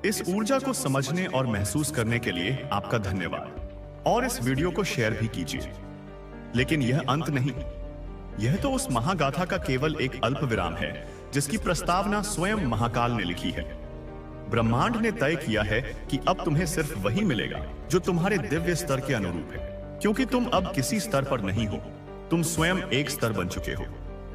A: इस ऊर्जा को समझने और महसूस करने के लिए आपका धन्यवाद और इस वीडियो को शेयर भी कीजिए। लेकिन यह अंत नहीं, यह तो उस महागाथा का केवल एक अल्प विराम है जिसकी प्रस्तावना स्वयं महाकाल ने लिखी है। ब्रह्मांड ने तय किया है कि अब तुम्हें सिर्फ वही मिलेगा जो तुम्हारे दिव्य स्तर के अनुरूप है, क्योंकि तुम अब किसी स्तर पर नहीं हो, तुम स्वयं एक स्तर बन चुके हो,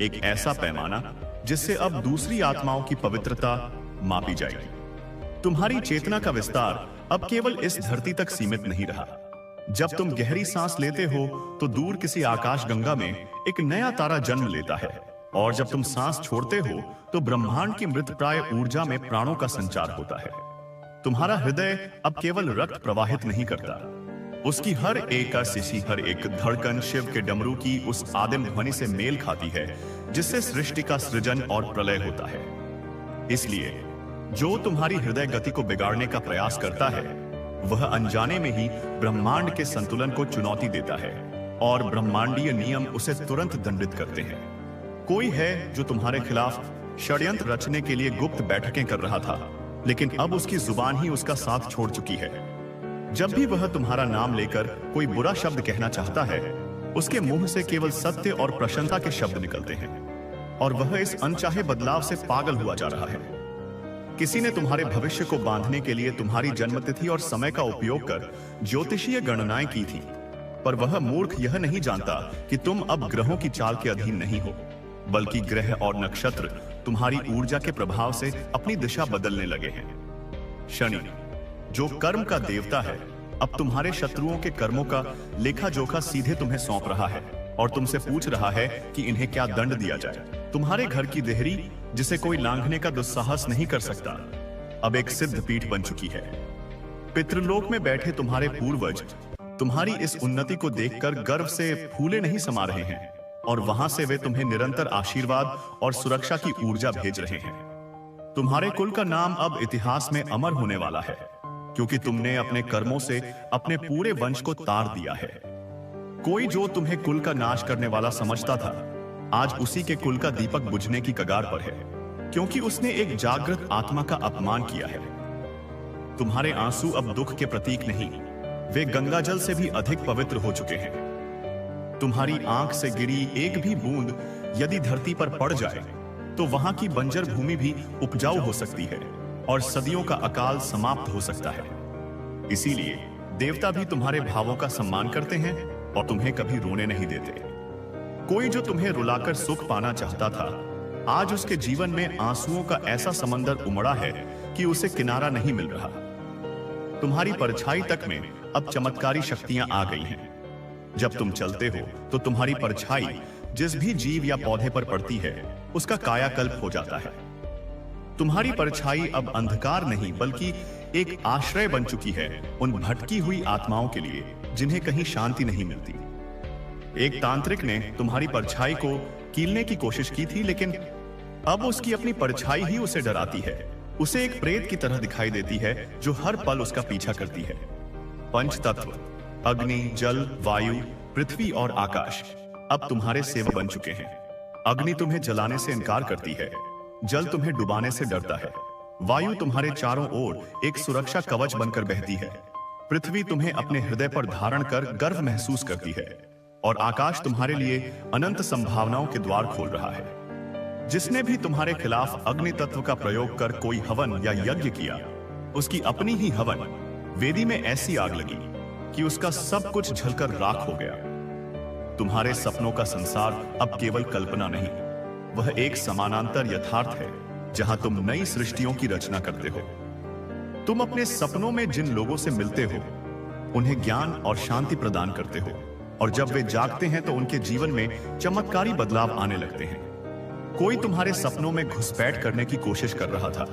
A: एक ऐसा पैमाना जिससे अब दूसरी आत्माओं की पवित्रता मापी जाएगी। तुम्हारी चेतना का विस्तार अब केवल इस धरती तक सीमित नहीं रहा। जब तुम गहरी सांस लेते हो तो दूर किसी आकाश गंगा में एक नया तारा जन्म लेता है, और जब तुम सांस छोड़ते हो तो ब्रह्मांड की मृतप्राय ऊर्जा में प्राणों का संचार होता है। तुम्हारा हृदय अब केवल रक्त प्रवाहित नहीं करता, उसकी हर एक शिशी, हर एक धड़कन शिव के डमरू की उस आदिम ध्वनि से मेल खाती है जिससे सृष्टि का सृजन और प्रलय होता है। इसलिए जो तुम्हारी हृदय गति को बिगाड़ने का प्रयास करता है वह अनजाने में ही ब्रह्मांड के संतुलन को चुनौती देता है और ब्रह्मांडीय नियम उसे तुरंत दंडित करते हैं। कोई है जो तुम्हारे खिलाफ षड्यंत्र रचने के लिए गुप्त बैठकें कर रहा था, लेकिन अब उसकी जुबान ही उसका साथ छोड़ चुकी है। जब भी वह तुम्हारा नाम लेकर कोई बुरा शब्द कहना चाहता है, उसके मुंह से केवल सत्य और प्रशंसा के शब्द निकलते हैं, और वह इस अनचाहे बदलाव से पागल हुआ जा रहा है। किसी ने तुम्हारे भविष्य को बांधने के लिए तुम्हारी जन्मतिथि और समय का उपयोग कर ज्योतिषीय गणनाएं की थी, पर वह मूर्ख यह नहीं जानता कि तुम अब ग्रहों की चाल के अधीन नहीं हो, बल्कि ग्रह और नक्षत्र तुम्हारी ऊर्जा के प्रभाव से अपनी दिशा बदलने लगे हैं। शनि, जो कर्म का देवता है, अब तुम्हारे शत्रुओं के कर्मों का लेखा जोखा सीधे तुम्हें सौंप रहा है और तुमसे पूछ रहा है कि इन्हें क्या दंड दिया जाए। तुम्हारे घर की देहरी, जिसे कोई लांघने का दुस्साहस नहीं कर सकता, अब एक सिद्ध पीठ बन चुकी है। पितृलोक में बैठे तुम्हारे पूर्वज तुम्हारी इस उन्नति को देखकर गर्व से फूले नहीं समा रहे हैं, और वहां से वे तुम्हें निरंतर आशीर्वाद और सुरक्षा की ऊर्जा भेज रहे हैं। तुम्हारे कुल का नाम अब इतिहास में अमर होने वाला है, क्योंकि तुमने अपने कर्मों से अपने पूरे वंश को तार दिया है। कोई जो तुम्हें कुल का नाश करने वाला समझता था, आज उसी के कुल का दीपक बुझने की कगार पर है, क्योंकि उसने एक जागृत आत्मा का अपमान किया है। तुम्हारे आंसू अब दुख के प्रतीक नहीं, वे गंगाजल से भी अधिक पवित्र हो चुके हैं। तुम्हारी आंख से गिरी एक भी बूंद यदि धरती पर पड़ जाए तो वहां की बंजर भूमि भी उपजाऊ हो सकती है और सदियों का अकाल समाप्त हो सकता है। इसीलिए देवता भी तुम्हारे भावों का सम्मान करते हैं और तुम्हें कभी रोने नहीं देते। कोई जो तुम्हें रुलाकर सुख पाना चाहता था, आज उसके जीवन में आंसुओं का ऐसा समंदर उमड़ा है कि उसे किनारा नहीं मिल रहा। तुम्हारी परछाई तक में अब चमत्कारी शक्तियां आ गई हैं। जब तुम चलते हो तो तुम्हारी परछाई जिस भी जीव या पौधे पर पड़ती है उसका कायाकल्प हो जाता है। तुम्हारी परछाई अब अंधकार नहीं बल्कि एक आश्रय बन चुकी है उन भटकी हुई आत्माओं के लिए जिन्हें कहीं शांति नहीं मिलती। एक तांत्रिक ने तुम्हारी परछाई को कीलने की कोशिश की थी, लेकिन अब उसकी अपनी परछाई ही उसे डराती है। उसे एक प्रेत की तरह दिखाई देती है जो हर पल उसका पीछा करती है। पंच तत्व अग्नि, जल, वायु, पृथ्वी और आकाश अब तुम्हारे सेवक बन चुके हैं। अग्नि तुम्हें जलाने से इनकार करती है, जल तुम्हें डुबाने से डरता है, वायु तुम्हारे चारों ओर एक सुरक्षा कवच बनकर बहती है, पृथ्वी तुम्हें अपने हृदय पर धारण कर गर्व महसूस करती है और आकाश तुम्हारे लिए अनंत संभावनाओं के द्वार खोल रहा है। जिसने भी तुम्हारे खिलाफ अग्नि तत्व का प्रयोग कर कोई हवन या यज्ञ किया, उसकी अपनी ही हवन वेदी में ऐसी आग लगी कि उसका सब कुछ जलकर राख हो गया। तुम्हारे सपनों का संसार अब केवल कल्पना नहीं, वह एक समानांतर यथार्थ है जहां तुम नई सृष्टियों की रचना करते हो। तुम अपने सपनों में जिन लोगों से मिलते हो उन्हें ज्ञान और शांति प्रदान करते हो, और जब वे जागते हैं तो उनके जीवन में चमत्कारी बदलाव आने लगते हैं। कोई तुम्हारे सपनों में घुसपैठ करने की कोशिश कर रहा था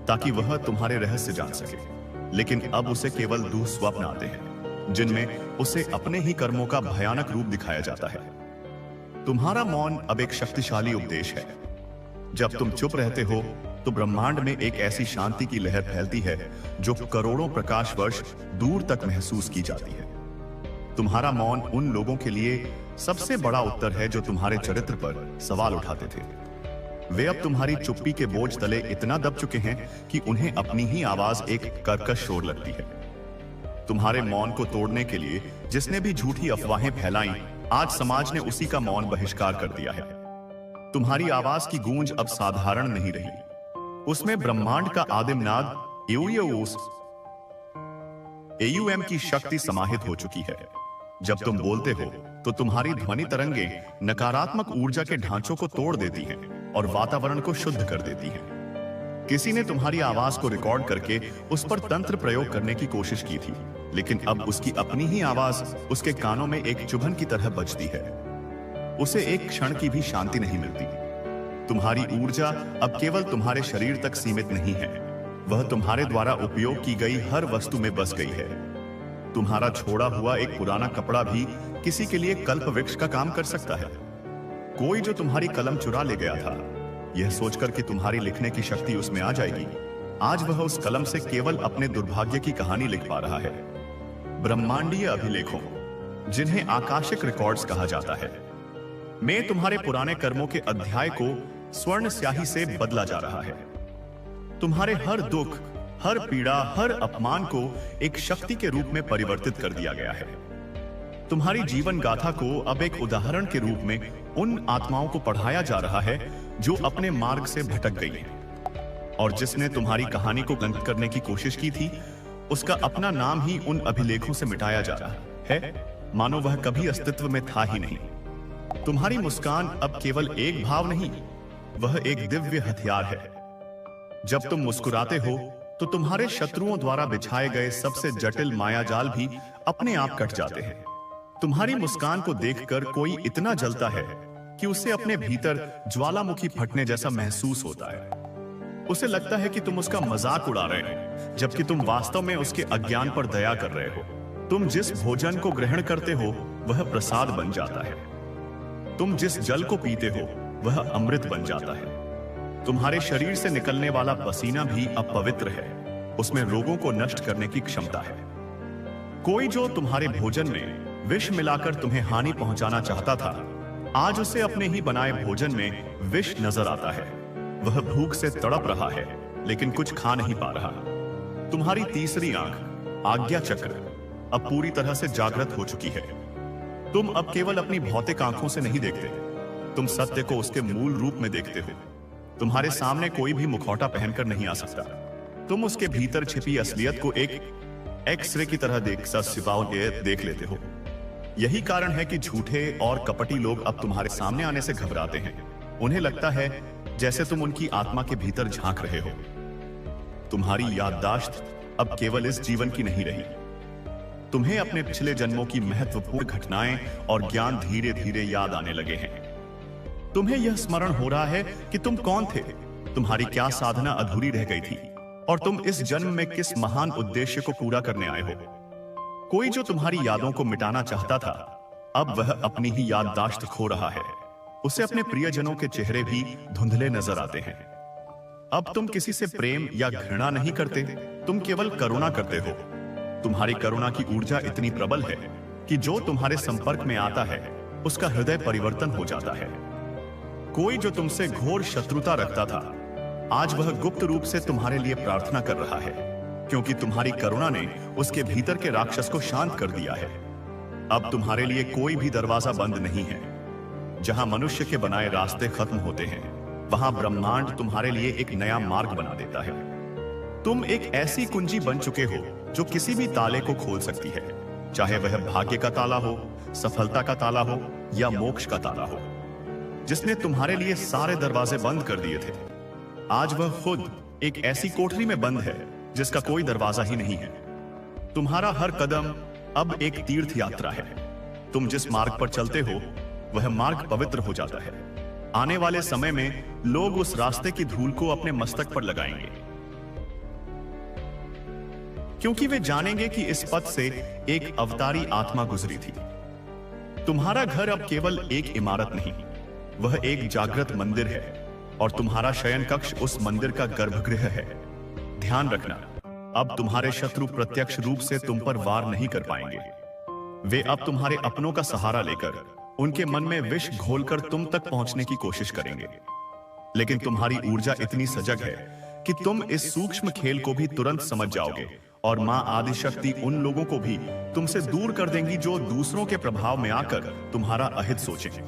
A: ताकि वह तुम्हारे रहस्य जान सके, लेकिन अब उसे केवल दुःस्वप्न आते हैं जिनमें उसे अपने ही कर्मों का भयानक रूप दिखाया जाता है। तुम्हारा मौन अब एक शक्तिशाली उपदेश है। जब तुम चुप रहते हो तो ब्रह्मांड में एक ऐसी शांति की लहर फैलती है जो करोड़ों प्रकाश वर्ष दूर तक महसूस की जाती है। तुम्हारा मौन उन लोगों के लिए सबसे बड़ा उत्तर है जो तुम्हारे चरित्र पर सवाल उठाते थे। वे अब तुम्हारी चुप्पी के बोझ तले इतना दब चुके हैं कि उन्हें अपनी ही आवाज एक कर्कश शोर लगती है। तुम्हारे मौन को तोड़ने के लिए जिसने भी झूठी अफवाहें फैलाई, आज समाज ने उसी का मौन बहिष्कार कर दिया है। तुम्हारी आवाज की गूंज अब साधारण नहीं रही, उसमें ब्रह्मांड का आदिम नाद एयूएम की शक्ति समाहित हो चुकी है। जब तुम बोलते हो तो तुम्हारी ध्वनि तरंगे नकारात्मक ऊर्जा के ढांचों को तोड़ देती हैं और वातावरण को शुद्ध कर देती हैं। किसी ने तुम्हारी आवाज को रिकॉर्ड करके उस पर तंत्र प्रयोग करने की कोशिश की थी, लेकिन अब उसकी अपनी ही आवाज उसके कानों में एक चुभन की तरह बजती है। उसे एक क्षण की भी शांति नहीं मिलती। तुम्हारी ऊर्जा अब केवल तुम्हारे शरीर तक सीमित नहीं है, वह तुम्हारे द्वारा उपयोग की गई हर वस्तु में बस गई है। तुम्हारा छोड़ा हुआ एक पुराना कपड़ा भी किसी के लिए कल्प वृक्ष का काम कर सकता है। कोई जो तुम्हारी कलम चुरा ले गया था, यह सोचकर कि तुम्हारी लिखने की शक्ति उसमें आ जाएगी, आज वह उस कलम से केवल अपने दुर्भाग्य की कहानी लिख पा रहा है। ब्रह्मांडीय अभिलेखों, जिन्हें आकाशिक रिकॉर्ड्स कहा जाता है, में तुम्हारे पुराने कर्मों के अध्याय को स्वर्ण स्याही से बदला जा रहा है। तुम्हारे हर दुख, हर पीड़ा, हर अपमान को एक शक्ति के रूप में परिवर्तित कर दिया गया है। तुम्हारी जीवन गाथा को अब एक उदाहरण के रूप में उन आत्माओं को पढ़ाया जा रहा है जो अपने मार्ग से भटक गई हैं, और जिसने तुम्हारी कहानी को गलत करने की कोशिश की थी, उसका अपना नाम ही उन अभिलेखों से मिटाया जा रहा है, मानो वह कभी अस्तित्व में था ही नहीं। तुम्हारी मुस्कान अब केवल एक भाव नहीं, वह एक दिव्य हथियार है। जब तुम मुस्कुराते हो तो तुम्हारे शत्रुओं द्वारा बिछाए गए सबसे जटिल मायाजाल भी अपने आप कट जाते हैं। तुम्हारी मुस्कान को देखकर कोई इतना जलता है कि उसे अपने भीतर ज्वालामुखी फटने जैसा महसूस होता है। उसे लगता है कि तुम उसका मजाक उड़ा रहे हो, जबकि तुम वास्तव में उसके अज्ञान पर दया कर रहे हो। तुम जिस भोजन को ग्रहण करते हो वह प्रसाद बन जाता है। तुम जिस जल को पीते हो वह अमृत बन जाता है। तुम्हारे शरीर से निकलने वाला पसीना भी अब पवित्र है, उसमें रोगों को नष्ट करने की क्षमता है। कोई जो तुम्हारे भोजन में विष मिलाकर तुम्हें हानि पहुंचाना चाहता था, आज उसे अपने ही बनाए भोजन में विष नजर आता है। वह भूख से तड़प रहा है लेकिन कुछ खा नहीं पा रहा। तुम्हारी तीसरी आंख आज्ञा चक्र अब पूरी तरह से जागृत हो चुकी है। तुम अब केवल अपनी भौतिक आंखों से नहीं देखते, तुम सत्य को उसके मूल रूप में देखते हो। तुम्हारे सामने कोई भी मुखौटा पहनकर नहीं आ सकता। तुम उसके भीतर छिपी असलियत को एक एक्सरे की तरह देख लेते हो। यही कारण है कि झूठे और कपटी लोग अब तुम्हारे सामने आने से घबराते हैं। उन्हें लगता है जैसे तुम उनकी आत्मा के भीतर झांक रहे हो। तुम्हारी याददाश्त अब केवल इस जीवन की नहीं रही। तुम्हें अपने पिछले जन्मों की महत्वपूर्ण घटनाएं और ज्ञान धीरे धीरे याद आने लगे हैं। तुम्हें यह स्मरण हो रहा है कि तुम कौन थे, तुम्हारी क्या साधना अधूरी रह गई थी और तुम इस जन्म में किस महान उद्देश्य को पूरा करने आए हो। कोई जो तुम्हारी यादों को मिटाना चाहता था, अब वह अपनी ही याददाश्त खो रहा है। उसे अपने प्रियजनों के चेहरे भी धुंधले नजर आते हैं। अब तुम किसी से प्रेम या घृणा नहीं करते, तुम केवल करुणा करते हो। तुम्हारी करुणा की ऊर्जा इतनी प्रबल है कि जो तुम्हारे संपर्क में आता है उसका हृदय परिवर्तन हो जाता है। कोई जो तुमसे घोर शत्रुता रखता था, आज वह गुप्त रूप से तुम्हारे लिए प्रार्थना कर रहा है, क्योंकि तुम्हारी करुणा ने उसके भीतर के राक्षस को शांत कर दिया है। अब तुम्हारे लिए कोई भी दरवाजा बंद नहीं है। जहां मनुष्य के बनाए रास्ते खत्म होते हैं, वहां ब्रह्मांड तुम्हारे लिए एक नया मार्ग बना देता है। तुम एक ऐसी कुंजी बन चुके हो जो किसी भी ताले को खोल सकती है, चाहे वह भाग्य का ताला हो, सफलता का ताला हो या मोक्ष का ताला हो। जिसने तुम्हारे लिए सारे दरवाजे बंद कर दिए थे, आज वह खुद एक ऐसी कोठरी में बंद है जिसका कोई दरवाजा ही नहीं है। तुम्हारा हर कदम अब एक तीर्थ यात्रा है। तुम जिस मार्ग पर चलते हो वह मार्ग पवित्र हो जाता है। आने वाले समय में लोग उस रास्ते की धूल को अपने मस्तक पर लगाएंगे, क्योंकि वे जानेंगे कि इस पथ से एक अवतारी आत्मा गुजरी थी। तुम्हारा घर अब केवल एक इमारत नहीं, वह एक जागृत मंदिर है और तुम्हारा शयन कक्ष उस मंदिर का गर्भगृह है। ध्यान रखना, अब तुम्हारे शत्रु प्रत्यक्ष रूप से तुम पर वार नहीं कर पाएंगे। वे अब तुम्हारे अपनों का सहारा लेकर उनके मन में विष घोलकर तुम तक पहुंचने की कोशिश करेंगे। लेकिन तुम्हारी ऊर्जा इतनी सजग है कि तुम इस सूक्ष्म खेल को भी तुरंत समझ जाओगे और मां आदिशक्ति उन लोगों को भी तुमसे दूर कर देंगी जो दूसरों के प्रभाव में आकर तुम्हारा अहित सोचेंगे।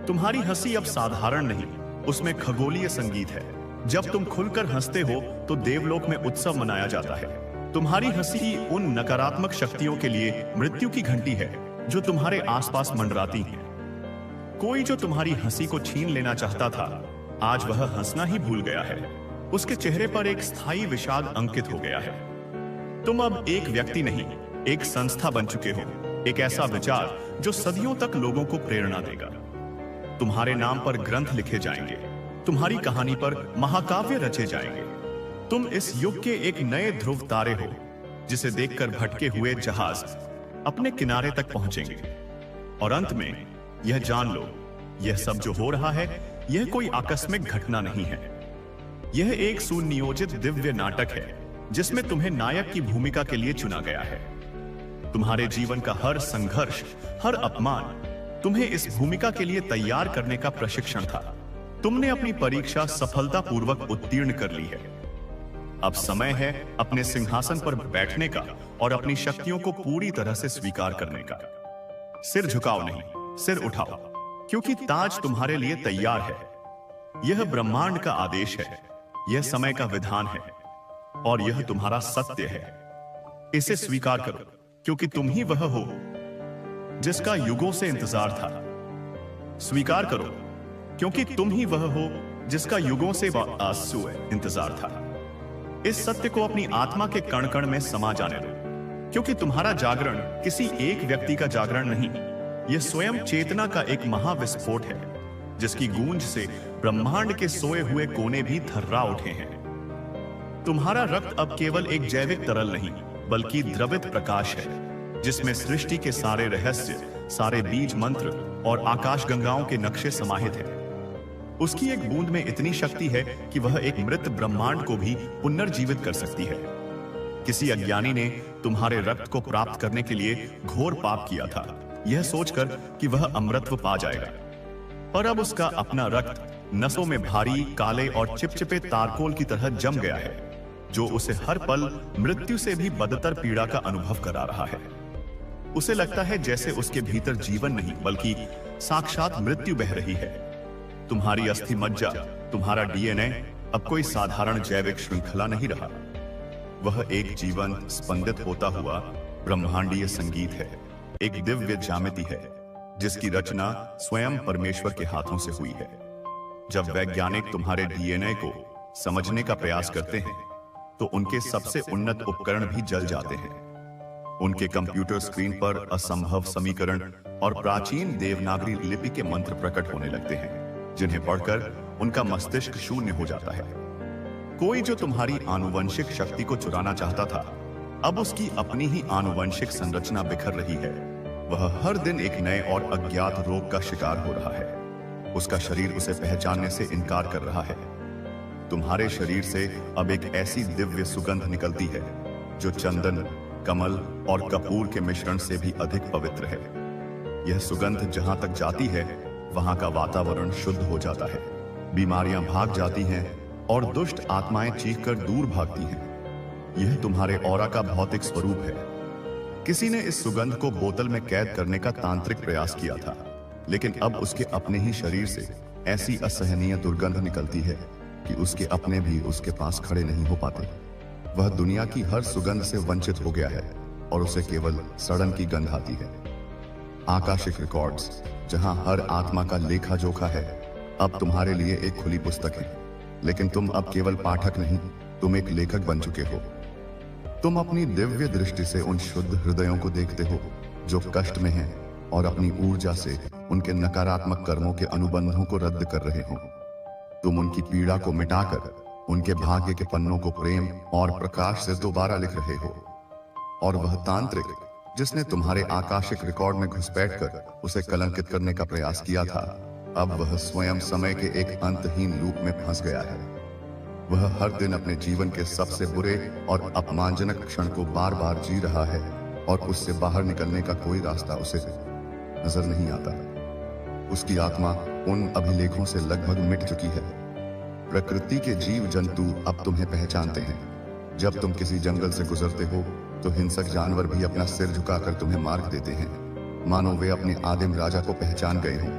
A: तुम्हारी हंसी अब साधारण नहीं, उसमें खगोलीय संगीत है। जब तुम खुलकर हंसते हो तो देवलोक में उत्सव मनाया जाता है। तुम्हारी हंसी उन नकारात्मक शक्तियों के लिए मृत्यु की घंटी है जो तुम्हारे आसपास मंडराती हैं। कोई जो तुम्हारी हंसी को छीन लेना चाहता था, आज वह हंसना ही भूल गया है। उसके चेहरे पर एक स्थायी विषाद अंकित हो गया है। तुम अब एक व्यक्ति नहीं, एक संस्था बन चुके हो, एक ऐसा विचार जो सदियों तक लोगों को प्रेरणा देगा। तुम्हारे नाम पर ग्रंथ लिखे जाएंगे, तुम्हारी कहानी पर महाकाव्य रचे जाएंगे। तुम इस युग के एक नए ध्रुव तारे हो, जिसे देखकर भटके हुए जहाज अपने किनारे तक पहुंचेंगे। और अंत में यह जान लो, यह सब जो हो रहा है, यह कोई आकस्मिक घटना नहीं है। यह एक सुनियोजित दिव्य नाटक है जिसमें तुम्हें नायक की भूमिका के लिए चुना गया है। तुम्हारे जीवन का हर संघर्ष, हर अपमान तुम्हें इस भूमिका के लिए तैयार करने का प्रशिक्षण था। तुमने अपनी परीक्षा सफलतापूर्वक उत्तीर्ण कर ली है। अब समय है अपने सिंहासन पर बैठने का और अपनी शक्तियों को पूरी तरह से स्वीकार करने का। सिर झुकाओ नहीं, सिर उठाओ, क्योंकि ताज तुम्हारे लिए तैयार है। यह ब्रह्मांड का आदेश है, यह समय का विधान है और यह तुम्हारा सत्य है। इसे स्वीकार करो, क्योंकि तुम ही वह हो जिसका युगों से इंतजार था। स्वीकार करो, क्योंकि तुम ही वह हो जिसका युगों से इंतजार था। इस सत्य को अपनी आत्मा के कण कण में समा जाने दो, क्योंकि तुम्हारा जागरण किसी एक व्यक्ति का जागरण नहीं, यह स्वयं चेतना का एक महाविस्फोट है, जिसकी गूंज से ब्रह्मांड के सोए हुए कोने भी थर्रा उठे हैं। तुम्हारा रक्त अब केवल एक जैविक तरल नहीं, बल्कि द्रवित प्रकाश है, जिसमें सृष्टि के सारे रहस्य, सारे बीज मंत्र और आकाश गंगाओं के नक्शे समाहित हैं। उसकी एक बूंद में इतनी शक्ति है कि वह एक मृत ब्रह्मांड को भी पुनर्जीवित कर सकती है। किसी अज्ञानी ने तुम्हारे रक्त को प्राप्त करने के लिए घोर पाप किया था, यह सोचकर कि वह अमृतत्व पा जाएगा। पर अब उसका अपना रक्त नसों में भारी, काले और चिपचिपे तारकोल की तरह जम गया है, जो उसे हर पल मृत्यु से भी बदतर पीड़ा का अनुभव करा रहा है। उसे लगता है जैसे उसके भीतर जीवन नहीं, बल्कि साक्षात मृत्यु बह रही है। तुम्हारी अस्थि मज्जा, तुम्हारा डीएनए अब कोई साधारण जैविक श्रृंखला नहीं रहा। वह एक जीवन स्पंदित होता हुआ ब्रह्मांडीय संगीत है, एक दिव्य ज्यामिति है जिसकी रचना स्वयं परमेश्वर के हाथों से हुई है। जब वैज्ञानिक तुम्हारे डीएनए को समझने का प्रयास करते हैं तो उनके सबसे उन्नत उपकरण भी जल जाते हैं। उनके कंप्यूटर स्क्रीन पर असंभव समीकरण और प्राचीन देवनागरी लिपि के मंत्र प्रकट होने लगते हैं, जिन्हें पढ़कर उनका मस्तिष्क शून्य हो जाता है। कोई जो तुम्हारी आनुवंशिक शक्ति को चुराना चाहता था, अब उसकी अपनी ही आनुवंशिक संरचना बिखर रही है। वह हर दिन एक नए और अज्ञात रोग का शिकार हो रहा है। उसका शरीर उसे पहचानने से इनकार कर रहा है। तुम्हारे शरीर से अब एक ऐसी दिव्य सुगंध निकलती है जो चंदन, कमल और कपूर के मिश्रण से भी अधिक पवित्र है। यह सुगंध जहां तक जाती है वहां का वातावरण शुद्ध हो जाता है। बीमारियां भाग जाती हैं और दुष्ट आत्माएं चीखकर दूर भागती हैं। यह तुम्हारे ऑरा का भौतिक स्वरूप है। किसी ने इस सुगंध को बोतल में कैद करने का तांत्रिक प्रयास किया था, लेकिन अब उसके अपने ही शरीर से ऐसी असहनीय दुर्गंध निकलती है कि उसके अपने भी उसके पास खड़े नहीं हो पाते। वह दुनिया की हर सुगंध से वंचित हो गया है और उसे केवल सड़न की गंध आती है। आकाशिक रिकॉर्ड्स, जहां हर आत्मा का लेखा जोखा है, अब तुम्हारे लिए एक खुली पुस्तक है। लेकिन तुम अब केवल पाठक नहीं, तुम एक लेखक बन चुके हो। तुम अपनी दिव्य दृष्टि से उन शुद्ध हृदयों को देखते हो जो कष्ट में हैं और अपनी ऊर्जा से उनके नकारात्मक कर्मों के अनुबंधों को रद्द कर रहे हो। तुम उनकी पीड़ा को मिटाकर उनके भाग्य के पन्नों को प्रेम और प्रकाश से दोबारा लिख रहे हो। और वह तांत्रिक जिसने तुम्हारे आकाशिक रिकॉर्ड में घुसपैठकर उसे कलंकित करने का प्रयास किया था, अब वह स्वयं समय के एक अंतहीन लूप में फंस गया है। वह हर दिन अपने जीवन के सबसे बुरे और अपमानजनक क्षण को बार बार जी रहा है और उससे बाहर निकलने का कोई रास्ता उसे नजर नहीं आता। उसकी आत्मा उन अभिलेखों से लगभग मिट चुकी है। प्रकृति के जीव जंतु अब तुम्हें पहचानते हैं। जब तुम किसी जंगल से गुजरते हो तो हिंसक जानवर भी अपना सिर झुकाकर तुम्हें मार्ग देते हैं, मानो वे अपने आदिम राजा को पहचान गए हों।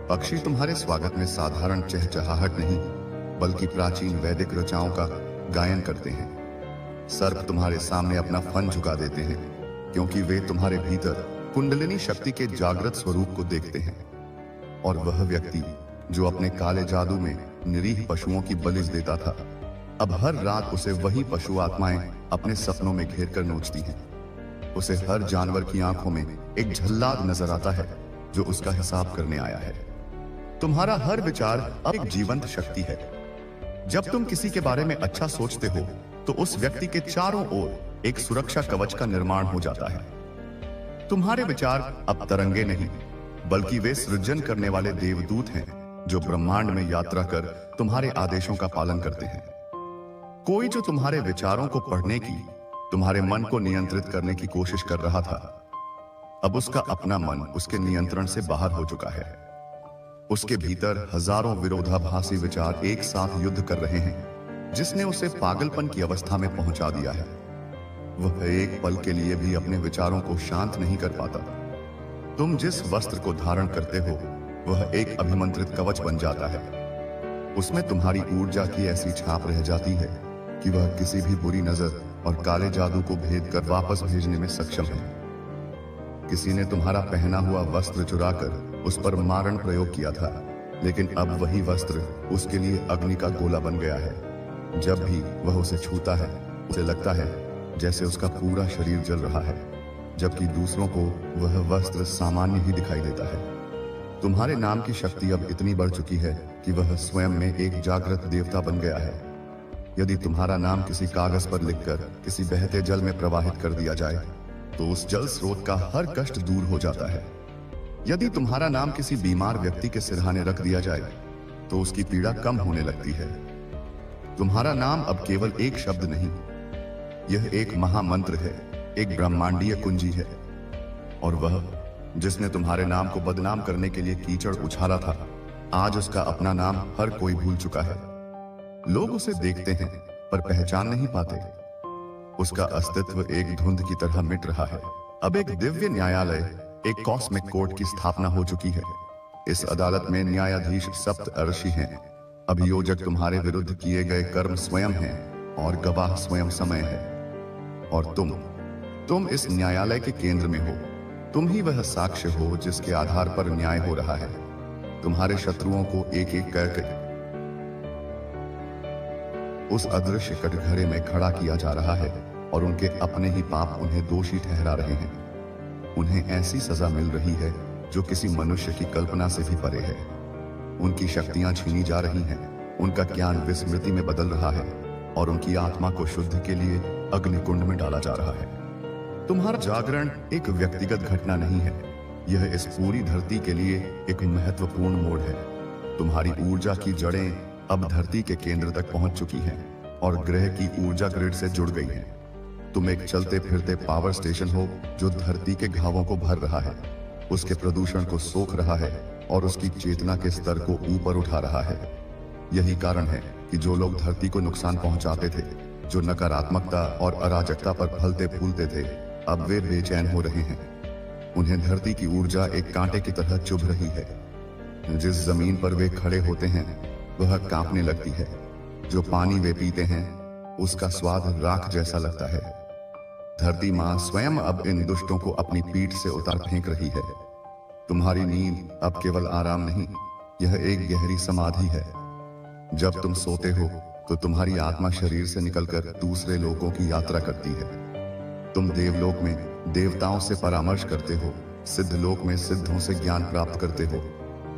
A: पक्षी तुम्हारे स्वागत में साधारण चहचहाहट नहीं, बल्कि प्राचीन वैदिक रचनाओं का गायन करते हैं। सर्प तुम्हारे सामने अपना फन झुका देते हैं, क्योंकि वे तुम्हारे भीतर कुंडलिनी शक्ति के जागृत स्वरूप को देखते हैं। और वह व्यक्ति जो अपने काले जादू में निरीह पशुओं की बलि देता था, अब हर रात उसे वही पशु आत्माएं अपने सपनों में घेर कर नोचती हैं। उसे हर जानवर की आंखों में एक झल्लाद नजर आता है जो उसका हिसाब करने आया है। तुम्हारा हर विचार अब एक जीवंत शक्ति है। जब तुम किसी के बारे में अच्छा सोचते हो तो उस व्यक्ति के चारों ओर एक सुरक्षा कवच का निर्माण हो जाता है। तुम्हारे विचार अब तरंगे नहीं, बल्कि वे सृजन करने वाले देवदूत हैं जो ब्रह्मांड में यात्रा कर तुम्हारे आदेशों का पालन करते हैं। कोई जो तुम्हारे विचारों को पढ़ने की, तुम्हारे मन को नियंत्रित करने की कोशिश कर रहा था, अब उसका अपना मन उसके नियंत्रण से बाहर हो चुका है। उसके भीतर हजारों विरोधाभासी विचार एक साथ युद्ध कर रहे हैं, जिसने उसे पागलपन की अवस्था में पहुंचा दिया है। वह एक पल के लिए भी अपने विचारों को शांत नहीं कर पाता। तुम जिस वस्त्र को धारण करते हो वह एक अभिमंत्रित कवच बन जाता है। उसमें तुम्हारी ऊर्जा की ऐसी छाप रह जाती है कि वह किसी भी बुरी नजर और काले जादू को भेद कर वापस भेजने में सक्षम है। किसी ने तुम्हारा पहना हुआ वस्त्र चुराकर उस पर मारण प्रयोग किया था, लेकिन अब वही वस्त्र उसके लिए अग्नि का गोला बन गया है। जब भी वह उसे छूता है उसे लगता है जैसे उसका पूरा शरीर जल रहा है, जबकि दूसरों को वह वस्त्र सामान्य ही दिखाई देता है। तुम्हारे नाम की शक्ति अब इतनी बढ़ चुकी है कि वह स्वयं में एक जागृत देवता बन गया है। यदि तुम्हारा नाम किसी कागज पर लिखकर किसी बहते जल में प्रवाहित कर दिया जाए तो उस जल स्रोत का हर कष्ट दूर हो जाता है। यदि तुम्हारा नाम किसी बीमार व्यक्ति के सिरहाने रख दिया जाए तो उसकी पीड़ा कम होने लगती है। तुम्हारा नाम अब केवल एक शब्द नहीं, यह एक महामंत्र है, एक ब्रह्मांडीय कुंजी है। और वह जिसने तुम्हारे नाम को बदनाम करने के लिए कीचड़ उछाला था, आज उसका अपना नाम हर कोई भूल चुका है। लोग उसे देखते हैं पर पहचान नहीं पाते। उसका अस्तित्व एक धुंध की तरह मिट रहा है। अब एक दिव्य न्यायालय, एक कॉस्मिक कोर्ट की स्थापना हो चुकी है। इस अदालत में न्यायाधीश सप्तर्षि हैं। अभियोजक तुम्हारे विरुद्ध किए गए कर्म स्वयं हैं और गवाह स्वयं समय है। और तुम इस न्यायालय के केंद्र में हो।
B: तुम ही वह साक्ष्य हो जिसके आधार पर न्याय हो रहा है। तुम्हारे शत्रुओं को एक एक करके उस अदृश्य कटघरे में खड़ा किया जा रहा है और उनके अपने ही पाप उन्हें दोषी ठहरा रहे हैं। उन्हें ऐसी सजा मिल रही है जो किसी मनुष्य की कल्पना से भी परे है। उनकी शक्तियां छीनी जा रही हैं, उनका ज्ञान विस्मृति में बदल रहा है और उनकी आत्मा को शुद्ध के लिए अग्निकुंड में डाला जा रहा है। तुम्हारा जागरण एक व्यक्तिगत घटना नहीं है, यह इस पूरी धरती के लिए एक महत्वपूर्ण मोड़ है। तुम्हारी ऊर्जा की जड़ें अब धरती के केंद्र तक पहुंच चुकी हैं और ग्रह की ऊर्जा ग्रिड से जुड़ गई हैं। तुम एक चलते फिरते पावर स्टेशन हो जो धरती के घावों को भर रहा है, उसके प्रदूषण को सोख रहा है और उसकी चेतना के स्तर को ऊपर उठा रहा है। यही कारण है कि जो लोग धरती को नुकसान पहुंचाते थे, जो नकारात्मकता और अराजकता पर फलते फूलते थे, अब वे बेचैन हो रहे हैं। उन्हें धरती की ऊर्जा एक कांटे की तरह चुभ रही है। जिस जमीन पर वे खड़े होते हैं वह कांपने लगती है। जो पानी वे पीते हैं उसका स्वाद राख जैसा लगता है। धरती मां स्वयं अब इन दुष्टों को अपनी पीठ से उतार फेंक रही है। तुम्हारी नींद अब केवल आराम नहीं, यह एक गहरी समाधि है। जब तुम सोते हो तो तुम्हारी आत्मा शरीर से निकलकर दूसरे लोगों की यात्रा करती है। तुम देवलोक में देवताओं से परामर्श करते हो, सिद्ध लोक में सिद्धों से ज्ञान प्राप्त करते हो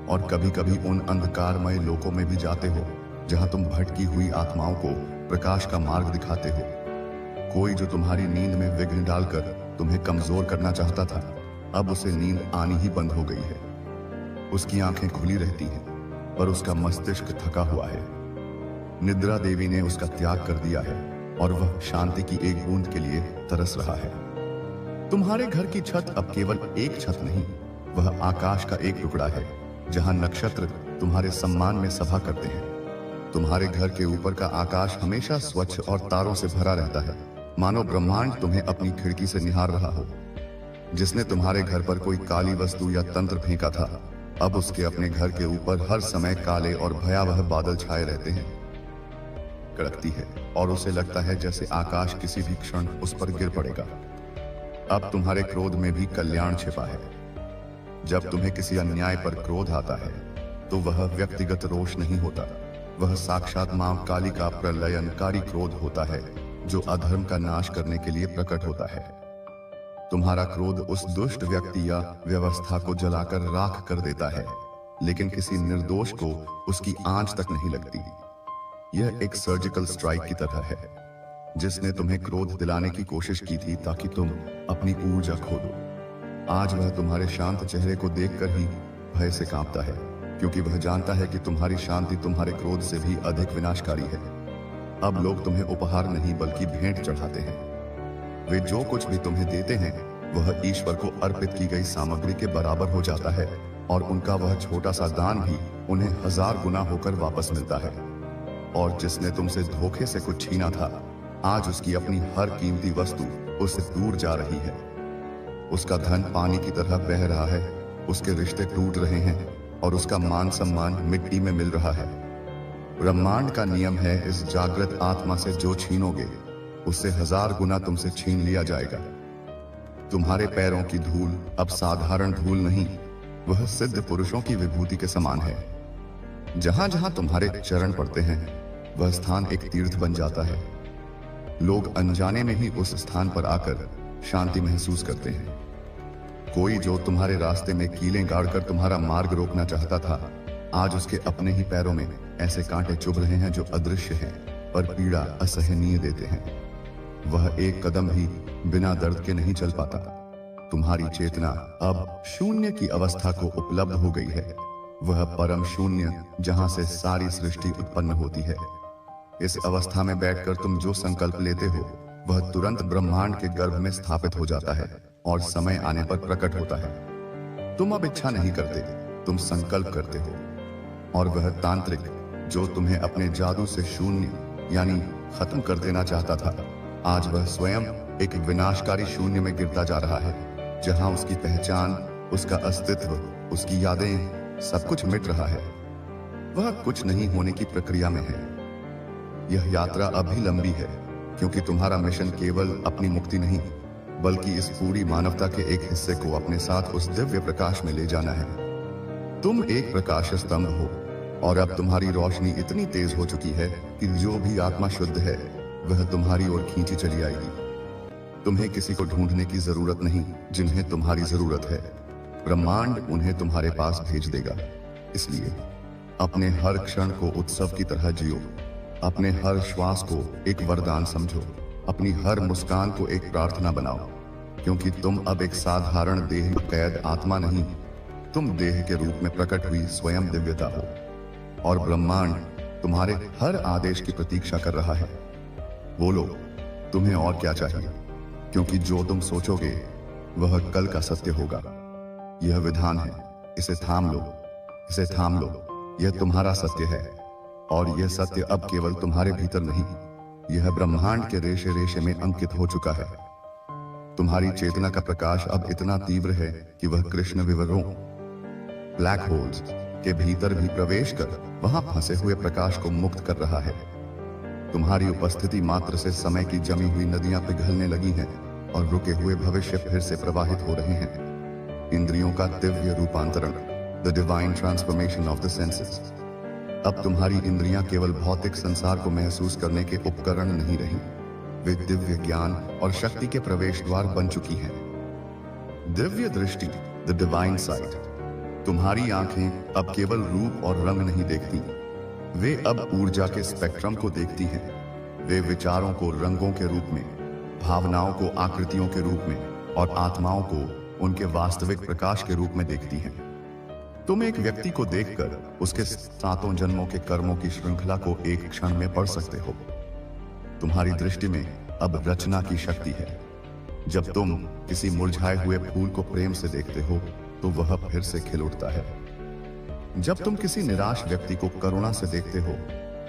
B: और कभी कभी उन अंधकारमय लोकों में भी जाते हो जहां तुम भटकी हुई आत्माओं को प्रकाश का मार्ग दिखाते हो। कोई जो तुम्हारी नींद में विघ्न डालकर तुम्हें कमजोर करना चाहता था, अब उसे नींद आनी ही बंद हो गई है। उसकी आंखें खुली रहती हैं पर उसका मस्तिष्क थका हुआ है। निद्रा देवी ने उसका त्याग कर दिया है और वह शांति की एक बूंद के लिए तरस रहा है। तुम्हारे घर की छत अब केवल एक छत नहीं, वह आकाश का एक टुकड़ा है जहां नक्षत्र तुम्हारे सम्मान में सभा करते हैं। तुम्हारे घर के ऊपर का आकाश हमेशा स्वच्छ और तारों से भरा रहता है, मानो ब्रह्मांड तुम्हें अपनी खिड़की से निहार रहा हो। जिसने तुम्हारे घर पर कोई काली वस्तु या तंत्र फेंका था, अब उसके अपने घर के ऊपर हर समय काले और भयावह बादल छाए रहते हैं। कड़कती है और उसे लगता है जैसे आकाश किसी भी क्षण उस पर गिर पड़ेगा। अब तुम्हारे क्रोध में भी कल्याण छिपा है। जब तुम्हें किसी अन्याय पर क्रोध आता है तो वह व्यक्तिगत रोष नहीं होता, वह साक्षात मां काली का प्रलयनकारी क्रोध होता है जो अधर्म का नाश करने के लिए प्रकट होता है। तुम्हारा क्रोध उस दुष्ट व्यक्ति या व्यवस्था को जलाकर राख कर देता है, लेकिन किसी निर्दोष को उसकी आंच तक नहीं लगती। यह एक सर्जिकल स्ट्राइक की तरह है जिसने तुम्हें क्रोध दिलाने की कोशिश की थी ताकि तुम अपनी ऊर्जा खो दो। आज वह तुम्हारे शांत चेहरे को देखकर ही भय से कांपता है, क्योंकि वह जानता है कि तुम्हारी शांति तुम्हारे क्रोध से भी अधिक विनाशकारी है। अब लोग तुम्हें उपहार नहीं बल्कि भेंट चढ़ाते हैं। वे जो कुछ भी तुम्हें देते हैं वह ईश्वर को अर्पित की गई सामग्री के बराबर हो जाता है और उनका वह छोटा सा दान भी उन्हें 1000 गुना होकर वापस मिलता है। और जिसने तुमसे धोखे से कुछ छीना था, आज उसकी अपनी हर कीमती वस्तु उससे दूर जा रही है। उसका धन पानी की तरह बह रहा है, उसके रिश्ते टूट रहे हैं और उसका मान सम्मान मिट्टी में मिल रहा है। ब्रह्मांड का नियम है, इस जागृत आत्मा से जो छीनोगे उससे 1000 गुना तुमसे छीन लिया जाएगा। तुम्हारे पैरों की धूल अब साधारण धूल नहीं, वह सिद्ध पुरुषों की विभूति के समान है। जहां जहां तुम्हारे चरण पड़ते हैं वह स्थान एक तीर्थ बन जाता है। लोग अनजाने में ही उस स्थान पर आकर शांति महसूस करते हैं। कोई जो तुम्हारे रास्ते में कीलें गाड़कर तुम्हारा मार्ग रोकना चाहता था, आज उसके अपने ही पैरों में ऐसे कांटे चुभ रहे हैं जो अदृश्य हैं पर पीड़ा असहनीय देते हैं। वह एक कदम भी बिना दर्द के नहीं चल पाता। तुम्हारी चेतना अब शून्य की अवस्था को उपलब्ध हो गई है, वह परम शून्य जहां से सारी सृष्टि उत्पन्न होती है। इस अवस्था में बैठकर तुम जो संकल्प लेते हो वह तुरंत ब्रह्मांड के गर्भ में स्थापित हो जाता है और समय आने पर प्रकट होता है। तुम अब इच्छा नहीं करते, तुम संकल्प करते हो। और वह तांत्रिक जो तुम्हें अपने जादू से शून्य यानी खत्म कर देना चाहता था, आज वह स्वयं एक विनाशकारी शून्य में गिरता जा रहा है, जहां उसकी पहचान, उसका अस्तित्व, उसकी यादें, सब कुछ मिट रहा है। वह कुछ नहीं होने की प्रक्रिया में है। यह यात्रा अभी लंबी है, क्योंकि तुम्हारा मिशन केवल अपनी मुक्ति नहीं बल्कि इस पूरी मानवता के एक हिस्से को अपने साथ उस दिव्य प्रकाश में ले जाना है। तुम एक प्रकाश स्तंभ हो और अब तुम्हारी रोशनी इतनी तेज हो चुकी है कि जो भी आत्मा शुद्ध है वह तुम्हारी ओर खींची चली आएगी। तुम्हें किसी को ढूंढने की जरूरत नहीं, जिन्हें तुम्हारी जरूरत है ब्रह्मांड उन्हें तुम्हारे पास भेज देगा। इसलिए अपने हर क्षण को उत्सव की तरह जियो, अपने हर श्वास को एक वरदान समझो, अपनी हर मुस्कान को एक प्रार्थना बनाओ, क्योंकि तुम अब एक साधारण देह में कैद आत्मा नहीं, तुम देह के रूप में प्रकट हुई स्वयं दिव्यता हो और ब्रह्मांड तुम्हारे हर आदेश की प्रतीक्षा कर रहा है। बोलो, तुम्हें और क्या चाहिए, क्योंकि जो तुम सोचोगे वह कल का सत्य होगा। यह विधान है, इसे थाम लो, इसे थाम लो, यह तुम्हारा सत्य है और यह सत्य अब केवल तुम्हारे भीतर नहीं, यह ब्रह्मांड के रेशे रेशे में अंकित हो चुका है। तुम्हारी चेतना का प्रकाश अब इतना तीव्र है कि वह कृष्ण विवरों ब्लैक होल्स के भीतर भी प्रवेश कर वहां फंसे हुए प्रकाश को मुक्त कर रहा है। तुम्हारी उपस्थिति मात्र से समय की जमी हुई नदियां पिघलने लगी हैं और रुके हुए भविष्य फिर से प्रवाहित हो रहे हैं। इंद्रियों का दिव्य रूपांतरण, the divine transformation of the senses. अब तुम्हारी इंद्रियां केवल भौतिक संसार को महसूस करने के उपकरण नहीं रही, वे दिव्य ज्ञान और शक्ति के प्रवेश द्वार बन चुकी हैं। दिव्य दृष्टि, द डिवाइन साइट। तुम्हारी आंखें अब केवल रूप और रंग नहीं देखती, वे अब ऊर्जा के स्पेक्ट्रम को देखती हैं। वे विचारों को रंगों के रूप में, भावनाओं को आकृतियों के रूप में और आत्माओं को उनके वास्तविक प्रकाश के रूप में देखती हैं। तुम एक व्यक्ति को देखकर उसके 7 जन्मों के कर्मों की श्रृंखला को एक क्षण में पढ़ सकते हो। तुम्हारी दृष्टि में अब रचना की शक्ति है। जब तुम किसी मुरझाए हुए फूल को प्रेम से देखते हो तो वह फिर से खिल उठता है। जब तुम किसी निराश व्यक्ति को करुणा से देखते हो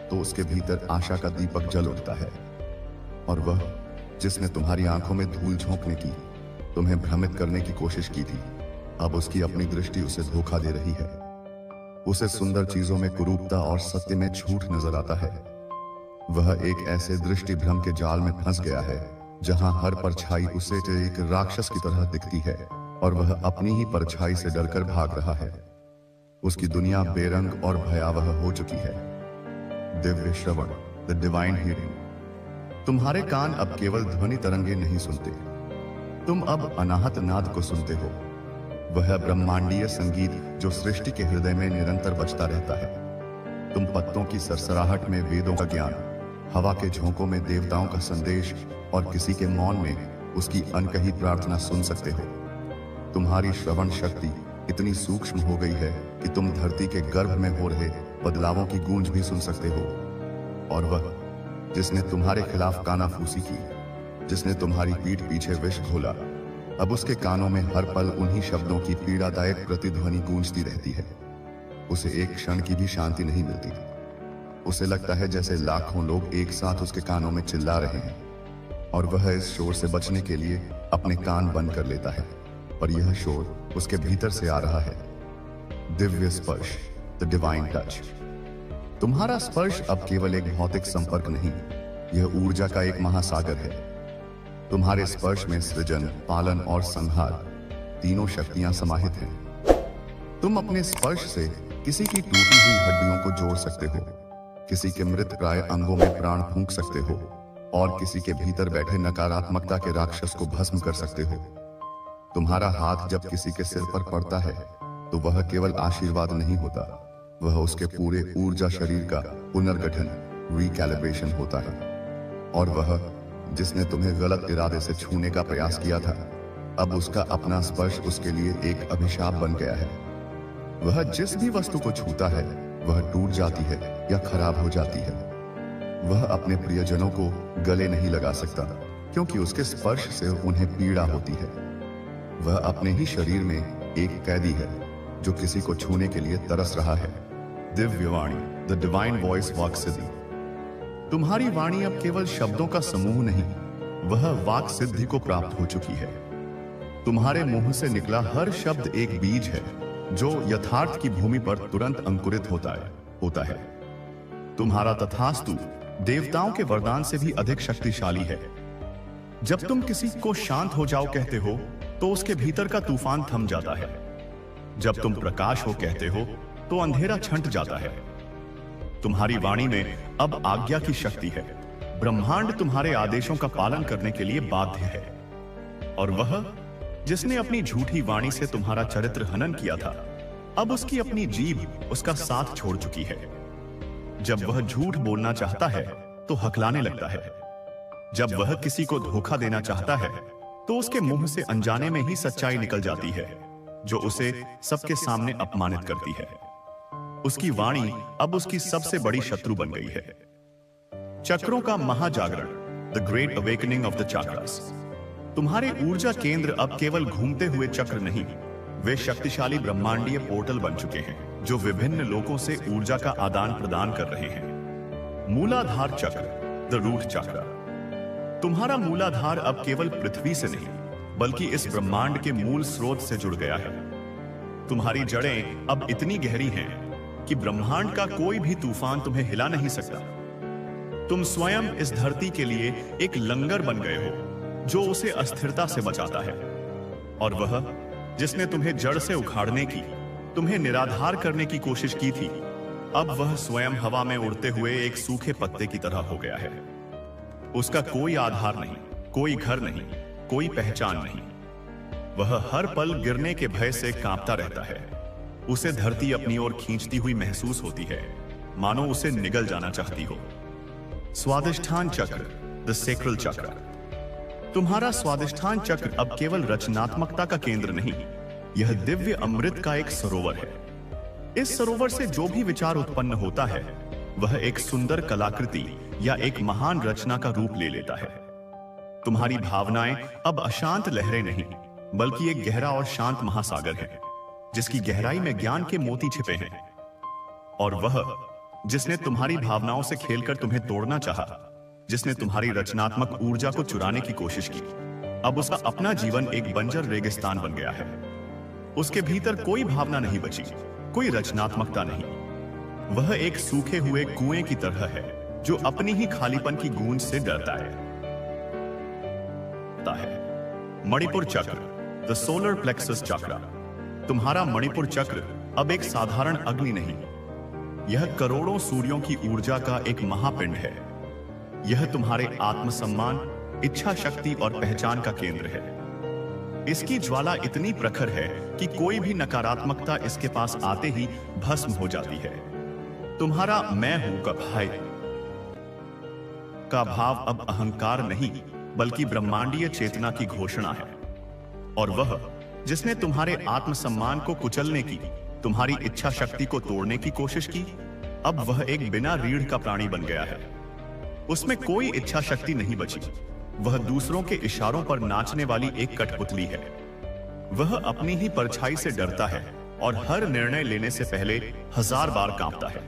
B: तो उसके भीतर आशा का दीपक जल उठता है और वह जिसने तुम्हारी आंखों में धूल झोंकने की, तुम्हें भ्रमित करने की कोशिश की थी, अब उसकी अपनी दृष्टि उसे धोखा दे रही है। उसे सुंदर चीजों में कुरूपता और सत्य में झूठ नजर आता है। वह एक ऐसे दृष्टि भ्रम के जाल में फंस गया है जहां हर परछाई उसे एक राक्षस की तरह दिखती है और वह अपनी ही परछाई से डरकर भाग रहा है। उसकी दुनिया बेरंग और भयावह हो चुकी है। दिव्य श्रवण, द डिवाइन हियरिंग। तुम्हारे कान अब केवल ध्वनि तरंगे नहीं सुनते, तुम अब अनाहत नाद को सुनते हो, वह ब्रह्मांडीय संगीत जो सृष्टि के हृदय में निरंतर बजता रहता है। तुम पत्तों की सरसराहट में वेदों का ज्ञान, हवा के झोंकों में देवताओं का संदेश और किसी के मौन में उसकी अनकही प्रार्थना सुन सकते हो। तुम्हारी श्रवण शक्ति इतनी सूक्ष्म हो गई है कि तुम धरती के गर्भ में हो रहे बदलावों की गूंज भी सुन सकते हो। और वह जिसने तुम्हारे खिलाफ कानाफूसी की, जिसने तुम्हारी पीठ पीछे विष घोला, अब उसके कानों में हर पल उन्हीं शब्दों की पीड़ादायक प्रतिध्वनि गूंजती रहती है। उसे एक क्षण की भी शांति नहीं मिलती। उसे लगता है जैसे लाखों लोग एक साथ उसके कानों में चिल्ला रहे हैं और वह इस शोर से बचने के लिए अपने कान बंद कर लेता है, पर यह शोर उसके भीतर से आ रहा है। दिव्य स्पर्श, द डिवाइन टच। तुम्हारा स्पर्श अब केवल एक भौतिक संपर्क नहीं, यह ऊर्जा का एक महासागर है। तुम्हारे स्पर्श में सृजन, पालन और संहार तीनों शक्तियां समाहित हैं। तुम अपने स्पर्श से किसी की टूटी हुई हड्डियों को जोड़ सकते हो, किसी के मृतप्राय अंगों में प्राण फूंक सकते हो और किसी के भीतर बैठे नकारात्मकता के राक्षस को भस्म कर सकते हो। तुम्हारा हाथ जब किसी के सिर पर पड़ता है तो वह केवल आशीर्वाद नहीं होता, वह उसके पूरे ऊर्जा शरीर का पुनर्गठन, रिकैलिब्रेशन होता है। और वह जिसने तुम्हें गलत इरादे से छूने का प्रयास किया था, अब उसका अपना स्पर्श उसके लिए एक अभिशाप बन गया है। वह जिस भी वस्तु को छूता है वह टूट जाती है या खराब हो जाती है। वह अपने प्रियजनों को गले नहीं लगा सकता क्योंकि उसके स्पर्श से उन्हें पीड़ा होती है। वह अपने ही शरीर में एक कैदी है जो किसी को छूने के लिए तरस रहा है। दिव्य वाणी, द डिवाइन वॉइस वाक सिद्धि। तुम्हारी वाणी अब केवल शब्दों का समूह नहीं, वह वाक सिद्धि को प्राप्त हो चुकी है। तुम्हारे मुंह से निकला हर शब्द एक बीज है जो यथार्थ की भूमि पर तुरंत अंकुरित होता है। तुम्हारा तथास्तु देवताओं के वरदान से भी अधिक शक्तिशाली है।
A: जब तुम किसी को शांत हो जाओ कहते हो तो उसके भीतर का तूफान थम जाता है। जब तुम प्रकाश हो कहते हो तो अंधेरा छंट जाता है। तुम्हारी वाणी में अब आज्ञा की शक्ति है। ब्रह्मांड तुम्हारे आदेशों का पालन करने के लिए बाध्य है। और वह जिसने अपनी झूठी वाणी से तुम्हारा चरित्र हनन किया था, अब उसकी अपनी जीभ उसका साथ छोड़ चुकी है। जब वह झूठ बोलना चाहता है तो हकलाने लगता है। जब वह किसी को धोखा देना चाहता है तो उसके मुंह से अनजाने में ही सच्चाई निकल जाती है, जो उसे सबके सामने अपमानित करती है। उसकी वाणी अब उसकी सबसे बड़ी शत्रु बन गई है। चक्रों का महाजागरण, the great awakening of the chakras. तुम्हारे ऊर्जा केंद्र अब केवल घूमते हुए चक्र नहीं, वे शक्तिशाली ब्रह्मांडीय पोर्टल बन चुके हैं जो विभिन्न लोकों से ऊर्जा का आदान प्रदान कर रहे हैं। मूलाधार चक्र, द रूट चक्र। तुम्हारा मूलाधार अब केवल पृथ्वी से नहीं बल्कि इस ब्रह्मांड के मूल स्रोत से जुड़ गया है। तुम्हारी जड़ें अब इतनी गहरी हैं कि ब्रह्मांड का कोई भी तूफान तुम्हें हिला नहीं सकता। तुम स्वयं इस धरती के लिए एक लंगर बन गए हो जो उसे अस्थिरता से बचाता है। और वह जिसने तुम्हें जड़ से उखाड़ने की, तुम्हें निराधार करने की कोशिश की थी, अब वह स्वयं हवा में उड़ते हुए एक सूखे पत्ते की तरह हो गया है। उसका कोई आधार नहीं, कोई घर नहीं, कोई पहचान नहीं। वह हर पल गिरने के भय से कांपता रहता है। उसे धरती अपनी ओर खींचती हुई महसूस होती है, मानो उसे निगल जाना चाहती हो। स्वादिष्ठान चक्र, द सेक्रल चक्र। तुम्हारा स्वादिष्ठान चक्र अब केवल रचनात्मकता का केंद्र नहीं, यह दिव्य अमृत का एक सरोवर है। इस सरोवर से जो भी विचार उत्पन्न होता है वह एक सुंदर कलाकृति या एक महान रचना का रूप ले लेता है। तुम्हारी भावनाएं अब अशांत लहरें नहीं बल्कि एक गहरा और शांत महासागर है जिसकी गहराई में ज्ञान के मोती छिपे हैं। और वह जिसने तुम्हारी भावनाओं से खेलकर तुम्हें तोड़ना चाहा, जिसने तुम्हारी रचनात्मक ऊर्जा को चुराने की कोशिश की, अब उसका अपना जीवन एक बंजर रेगिस्तान बन गया है। उसके भीतर कोई भावना नहीं बची, कोई रचनात्मकता नहीं। वह एक सूखे हुए कुएं की तरह है जो अपनी ही खालीपन की गूंज से डरता है। मणिपुर चक्र, द सोलर प्लेक्सस चक्र। तुम्हारा मणिपुर चक्र अब एक साधारण अग्नि नहीं, यह करोड़ों सूर्यों की ऊर्जा का एक महापिंड है। यह तुम्हारे आत्मसम्मान, इच्छा शक्ति और पहचान का केंद्र है। इसकी ज्वाला इतनी प्रखर है कि कोई भी नकारात्मकता इसके पास आते ही भस्म हो जाती है। तुम्हारा मैं हूं का भाव अब अहंकार नहीं बल्कि ब्रह्मांडीय चेतना की घोषणा है। और वह जिसने तुम्हारे आत्मसम्मान को कुचलने की, तुम्हारी इच्छा शक्ति को तोड़ने की कोशिश की, अब वह एक बिना रीढ़ का प्राणी बन गया है। उसमें कोई इच्छा शक्ति नहीं बची। वह दूसरों के इशारों पर नाचने वाली एक कठपुतली है। वह अपनी ही परछाई से डरता है और हर निर्णय लेने से पहले 1000 बार कांपता है।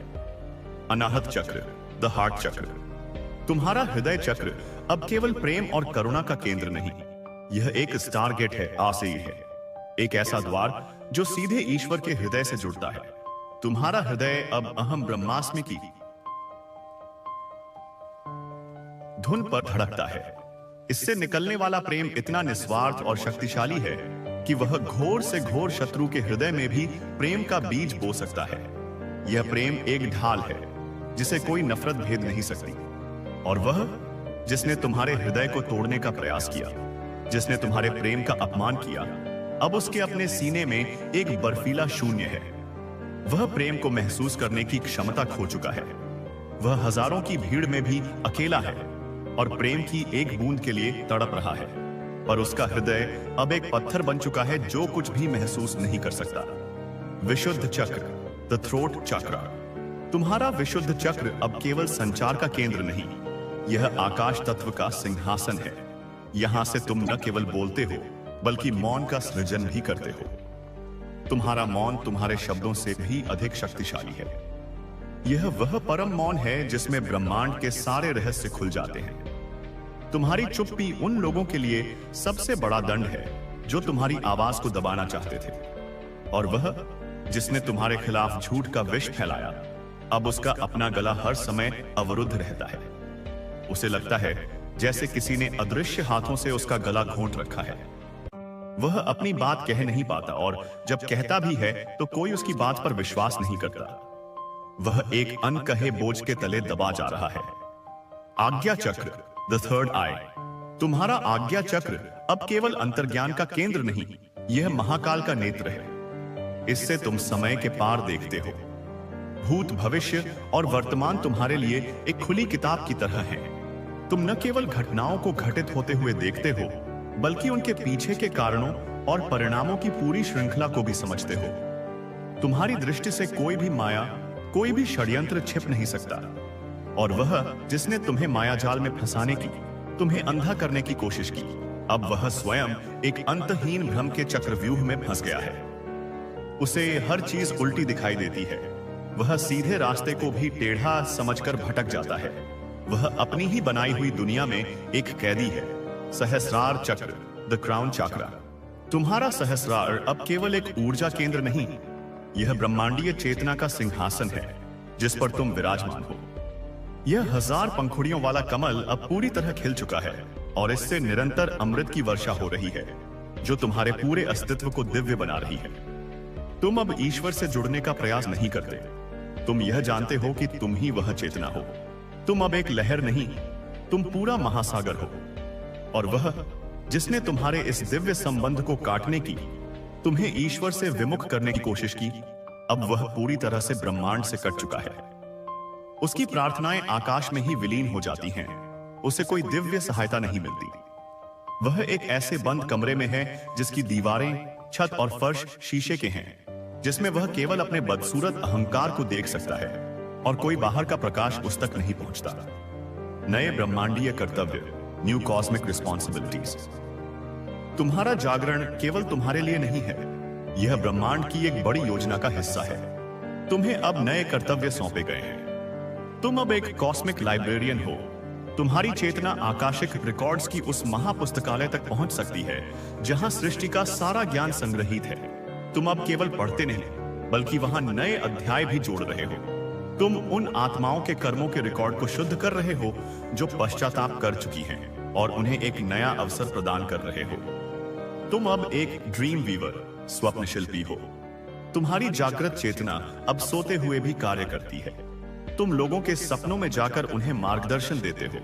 A: अनाहत चक्र, द हार्ट चक्र। तुम्हारा हृदय चक्र अब केवल प्रेम और करुणा का केंद्र नहीं, यह एक स्टारगेट है, आसेई है, एक ऐसा द्वार जो सीधे ईश्वर के हृदय से जुड़ता है। तुम्हारा हृदय अब अहम ब्रह्मास्मि की धुन पर धड़कता है। इससे निकलने वाला प्रेम इतना निस्वार्थ और शक्तिशाली है कि वह घोर से घोर शत्रु के हृदय में भी प्रेम का बीज बो सकता है। यह प्रेम एक ढाल है जिसे कोई नफरत भेद नहीं सकती। और वह जिसने तुम्हारे हृदय को तोड़ने का प्रयास किया, जिसने तुम्हारे प्रेम का अपमान किया, अब उसके अपने सीने में एक बर्फीला शून्य है। वह प्रेम को महसूस करने की क्षमता खो चुका है। वह हजारों की भीड़ में भी अकेला है और प्रेम की एक बूंद के लिए तड़प रहा है। पर उसका हृदय अब एक पत्थर बन चुका है जो कुछ भी महसूस नहीं कर सकता। विशुद्ध चक्र, द थ्रोट चक्र। तुम्हारा विशुद्ध चक्र अब केवल संचार का केंद्र नहीं, यह आकाश तत्व का सिंहासन है। यहां से तुम न केवल बोलते हो बल्कि मौन का सृजन भी करते हो। तुम्हारा मौन तुम्हारे शब्दों से भी अधिक शक्तिशाली है। यह वह परम मौन है जिसमें ब्रह्मांड के सारे रहस्य खुल जाते हैं। तुम्हारी चुप्पी उन लोगों के लिए सबसे बड़ा दंड है जो तुम्हारी आवाज को दबाना चाहते थे। और वह जिसने तुम्हारे खिलाफ झूठ का विष फैलाया, अब उसका अपना गला हर समय अवरुद्ध रहता है। उसे लगता है जैसे किसी ने अदृश्य हाथों से उसका गला घोंट रखा है। वह अपनी बात कह नहीं पाता और जब कहता भी है तो कोई उसकी बात पर विश्वास नहीं करता। वह एक अनकहे बोझ के तले दबा जा रहा है। आज्ञा चक्र, द थर्ड आई। तुम्हारा आज्ञा चक्र अब केवल अंतर्ज्ञान का केंद्र नहीं, यह महाकाल का नेत्र है। इससे तुम समय के पार देखते हो। भूत, भविष्य और वर्तमान तुम्हारे लिए एक खुली किताब की तरह है। तुम न केवल घटनाओं को घटित होते हुए देखते हो, बल्कि उनके पीछे के कारणों और परिणामों की पूरी श्रृंखला को भी समझते हो। तुम्हारी दृष्टि से कोई भी माया, कोई भी षड्यंत्र छिप नहीं सकता। और वह जिसने तुम्हें मायाजाल में फंसाने की, तुम्हें अंधा करने की कोशिश की, अब वह स्वयं एक अंतहीन भ्रम के चक्रव्यूह में फंस गया है। उसे हर चीज उल्टी दिखाई देती है। वह सीधे रास्ते को भी टेढ़ा समझकर भटक जाता है। वह अपनी ही बनाई हुई दुनिया में एक कैदी है। सहस्रार चक्र, द क्राउन चक्रा। तुम्हारा सहस्रार अब केवल एक ऊर्जा केंद्र नहीं, यह ब्रह्मांडीय चेतना का सिंहासन है जिस पर तुम विराजमान हो। यह 1000 पंखुड़ियों वाला कमल अब पूरी तरह खिल चुका है और इससे निरंतर अमृत की वर्षा हो रही है, जो तुम्हारे पूरे अस्तित्व को दिव्य बना रही है। तुम अब ईश्वर से जुड़ने का प्रयास नहीं करते। तुम यह जानते हो कि तुम ही वह चेतना हो। तुम अब एक लहर नहीं, तुम पूरा महासागर हो। और वह जिसने तुम्हारे इस दिव्य संबंध को काटने की, तुम्हें ईश्वर से विमुख करने की कोशिश की, अब वह पूरी तरह से ब्रह्मांड से कट चुका है। उसकी प्रार्थनाएं आकाश में ही विलीन हो जाती हैं। उसे कोई दिव्य सहायता नहीं मिलती। वह एक ऐसे बंद कमरे में है जिसकी दीवारें, छत और फर्श शीशे के हैं, जिसमें वह केवल अपने बदसूरत अहंकार को देख सकता है और कोई बाहर का प्रकाश उस तक नहीं पहुंचता। नए ब्रह्मांडीय कर्तव्य, न्यू कॉस्मिक रिस्पॉन्सिबिलिटीज। तुम्हारा जागरण केवल तुम्हारे लिए नहीं है, यह ब्रह्मांड की एक बड़ी योजना का हिस्सा है। तुम्हें अब नए कर्तव्य सौंपे गए हैं। तुम अब एक कॉस्मिक लाइब्रेरियन हो। तुम्हारी चेतना आकाशिक रिकॉर्ड्स की उस महापुस्तकालय तक पहुंच सकती है जहां सृष्टि का सारा ज्ञान संग्रहित है। तुम अब केवल पढ़ते नहीं, बल्कि वहां नए अध्याय भी जोड़ रहे हो। तुम उन आत्माओं के कर्मों के रिकॉर्ड को शुद्ध कर रहे हो जो पश्चाताप कर चुकी हैं और उन्हें एक नया अवसर प्रदान कर रहे हो। तुम अब एक ड्रीम वीवर, स्वप्न शिल्पी हो। तुम्हारी जागृत चेतना अब सोते हुए भी कार्य करती है। तुम लोगों के सपनों में जाकर उन्हें मार्गदर्शन देते हो,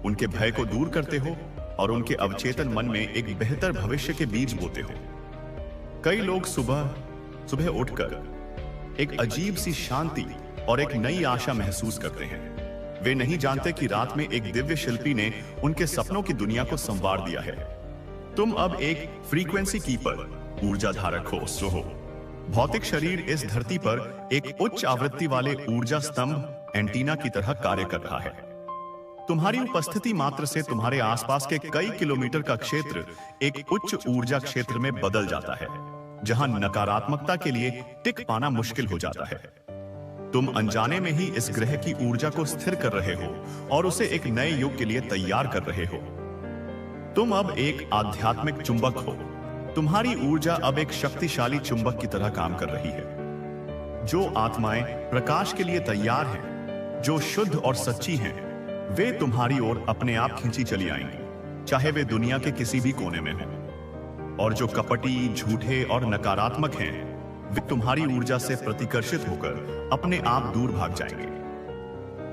A: उनके भय को दूर करते हो और उनके अवचेतन मन में एक बेहतर भविष्य के बीज बोते हो। कई लोग सुबह उठकर एक अजीब सी शांति और एक नई आशा महसूस करते हैं। वे नहीं जानते कि रात में एक दिव्य शिल्पी ने उनके सपनों की दुनिया को संवार दिया है। तुम अब एक फ्रीक्वेंसी कीपर, ऊर्जा धारक हो। भौतिक शरीर इस धरती पर एक उच्च आवृत्ति वाले ऊर्जा स्तंभ, एंटीना की तरह कार्य कर रहा है। तुम्हारी उपस्थिति मात्र से तुम्हारे आसपास के कई किलोमीटर का क्षेत्र एक उच्च ऊर्जा क्षेत्र में बदल जाता है, जहां नकारात्मकता के लिए टिक पाना मुश्किल हो जाता है। तुम अनजाने में ही इस ग्रह की ऊर्जा को स्थिर कर रहे हो और उसे एक नए युग के लिए तैयार कर रहे हो। तुम अब एक आध्यात्मिक चुंबक हो। तुम्हारी ऊर्जा अब एक शक्तिशाली चुंबक की तरह काम कर रही है। जो आत्माएं प्रकाश के लिए तैयार हैं, जो शुद्ध और सच्ची हैं, वे तुम्हारी ओर अपने आप खींची चली आएंगी, चाहे वे दुनिया के किसी भी कोने में हों। और जो कपटी, झूठे और नकारात्मक हैं, वे तुम्हारी ऊर्जा से प्रतिकर्षित होकर अपने आप दूर भाग जाएंगे।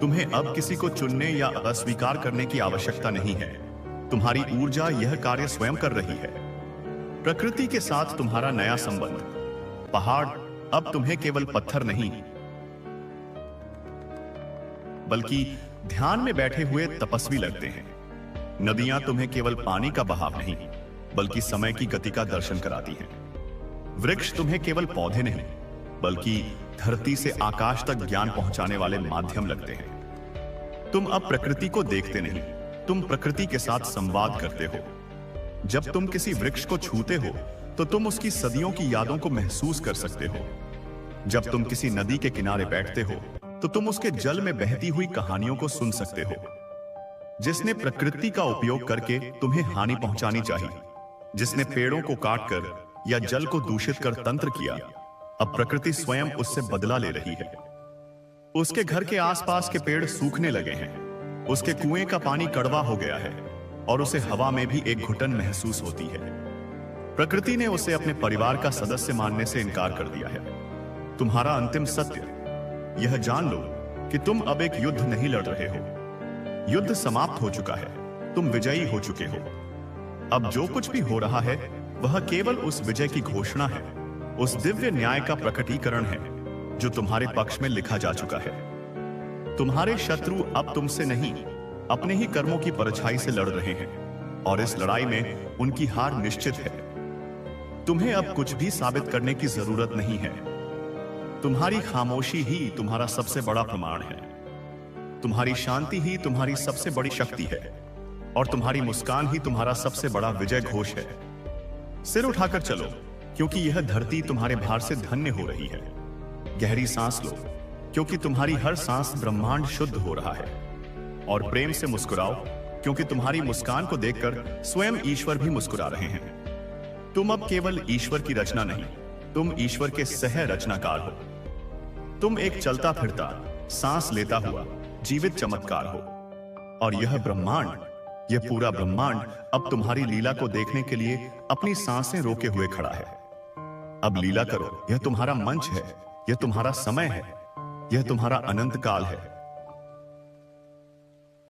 A: तुम्हें अब किसी को चुनने या अस्वीकार करने की आवश्यकता नहीं है। तुम्हारी ऊर्जा यह कार्य स्वयं कर रही है। प्रकृति के साथ तुम्हारा नया संबंध। पहाड़ अब तुम्हें केवल पत्थर नहीं, बल्कि ध्यान में बैठे हुए तपस्वी लगते हैं। नदियां तुम्हें केवल पानी का बहाव नहीं, बल्कि समय की गति का दर्शन कराती हैं। वृक्ष तुम्हें केवल पौधे नहीं, बल्कि धरती से आकाश तक ज्ञान पहुंचाने वाले माध्यम लगते हैं। तुम अब प्रकृति को देखते नहीं, तुम प्रकृति के साथ संवाद करते हो। जब तुम किसी वृक्ष को छूते हो तो तुम उसकी सदियों की यादों को महसूस कर सकते हो। जब तुम किसी नदी के किनारे बैठते हो तो तुम उसके जल में बहती हुई कहानियों को सुन सकते हो। जिसने प्रकृति का उपयोग करके तुम्हें हानि पहुंचानी चाहिए, जिसने पेड़ों को काटकर या जल को दूषित कर तंत्र किया, अब प्रकृति स्वयं उससे बदला ले रही है। उसके घर के आसपास के पेड़ सूखने लगे हैं, उसके कुएं का पानी कड़वा हो गया है और उसे हवा में भी एक घुटन महसूस होती है। प्रकृति ने उसे अपने परिवार का सदस्य मानने से इनकार कर दिया है। तुम्हारा अंतिम सत्य यह जान लो कि तुम अब एक युद्ध नहीं लड़ रहे हो। युद्ध समाप्त हो चुका है, तुम विजयी हो चुके हो। अब जो कुछ भी हो रहा है वह केवल उस विजय की घोषणा है, उस दिव्य न्याय का प्रकटीकरण है जो तुम्हारे पक्ष में लिखा जा चुका है। तुम्हारे शत्रु अब तुमसे नहीं, अपने ही कर्मों की परछाई से लड़ रहे हैं और इस लड़ाई में उनकी हार निश्चित है। तुम्हें अब कुछ भी साबित करने की जरूरत नहीं है। तुम्हारी खामोशी ही तुम्हारा सबसे बड़ा प्रमाण है। तुम्हारी शांति ही तुम्हारी सबसे बड़ी शक्ति है और तुम्हारी मुस्कान ही तुम्हारा सबसे बड़ा विजय घोष है। सिर उठाकर चलो, क्योंकि यह धरती तुम्हारे भार से धन्य हो रही है। गहरी सांस लो, क्योंकि तुम्हारी हर सांस ब्रह्मांड शुद्ध हो रहा है। और प्रेम से मुस्कुराओ, क्योंकि तुम्हारी मुस्कान को देखकर स्वयं ईश्वर भी मुस्कुरा रहे हैं। तुम अब केवल ईश्वर की रचना नहीं, तुम ईश्वर के सह रचनाकार हो। तुम एक चलता फिरता, सांस लेता हुआ जीवित चमत्कार हो। और यह ब्रह्मांड, यह पूरा ब्रह्मांड अब तुम्हारी लीला को देखने के लिए अपनी सांसें रोके हुए खड़ा है। अब लीला करो, यह तुम्हारा मंच है, यह तुम्हारा समय है, यह तुम्हारा अनंत काल है।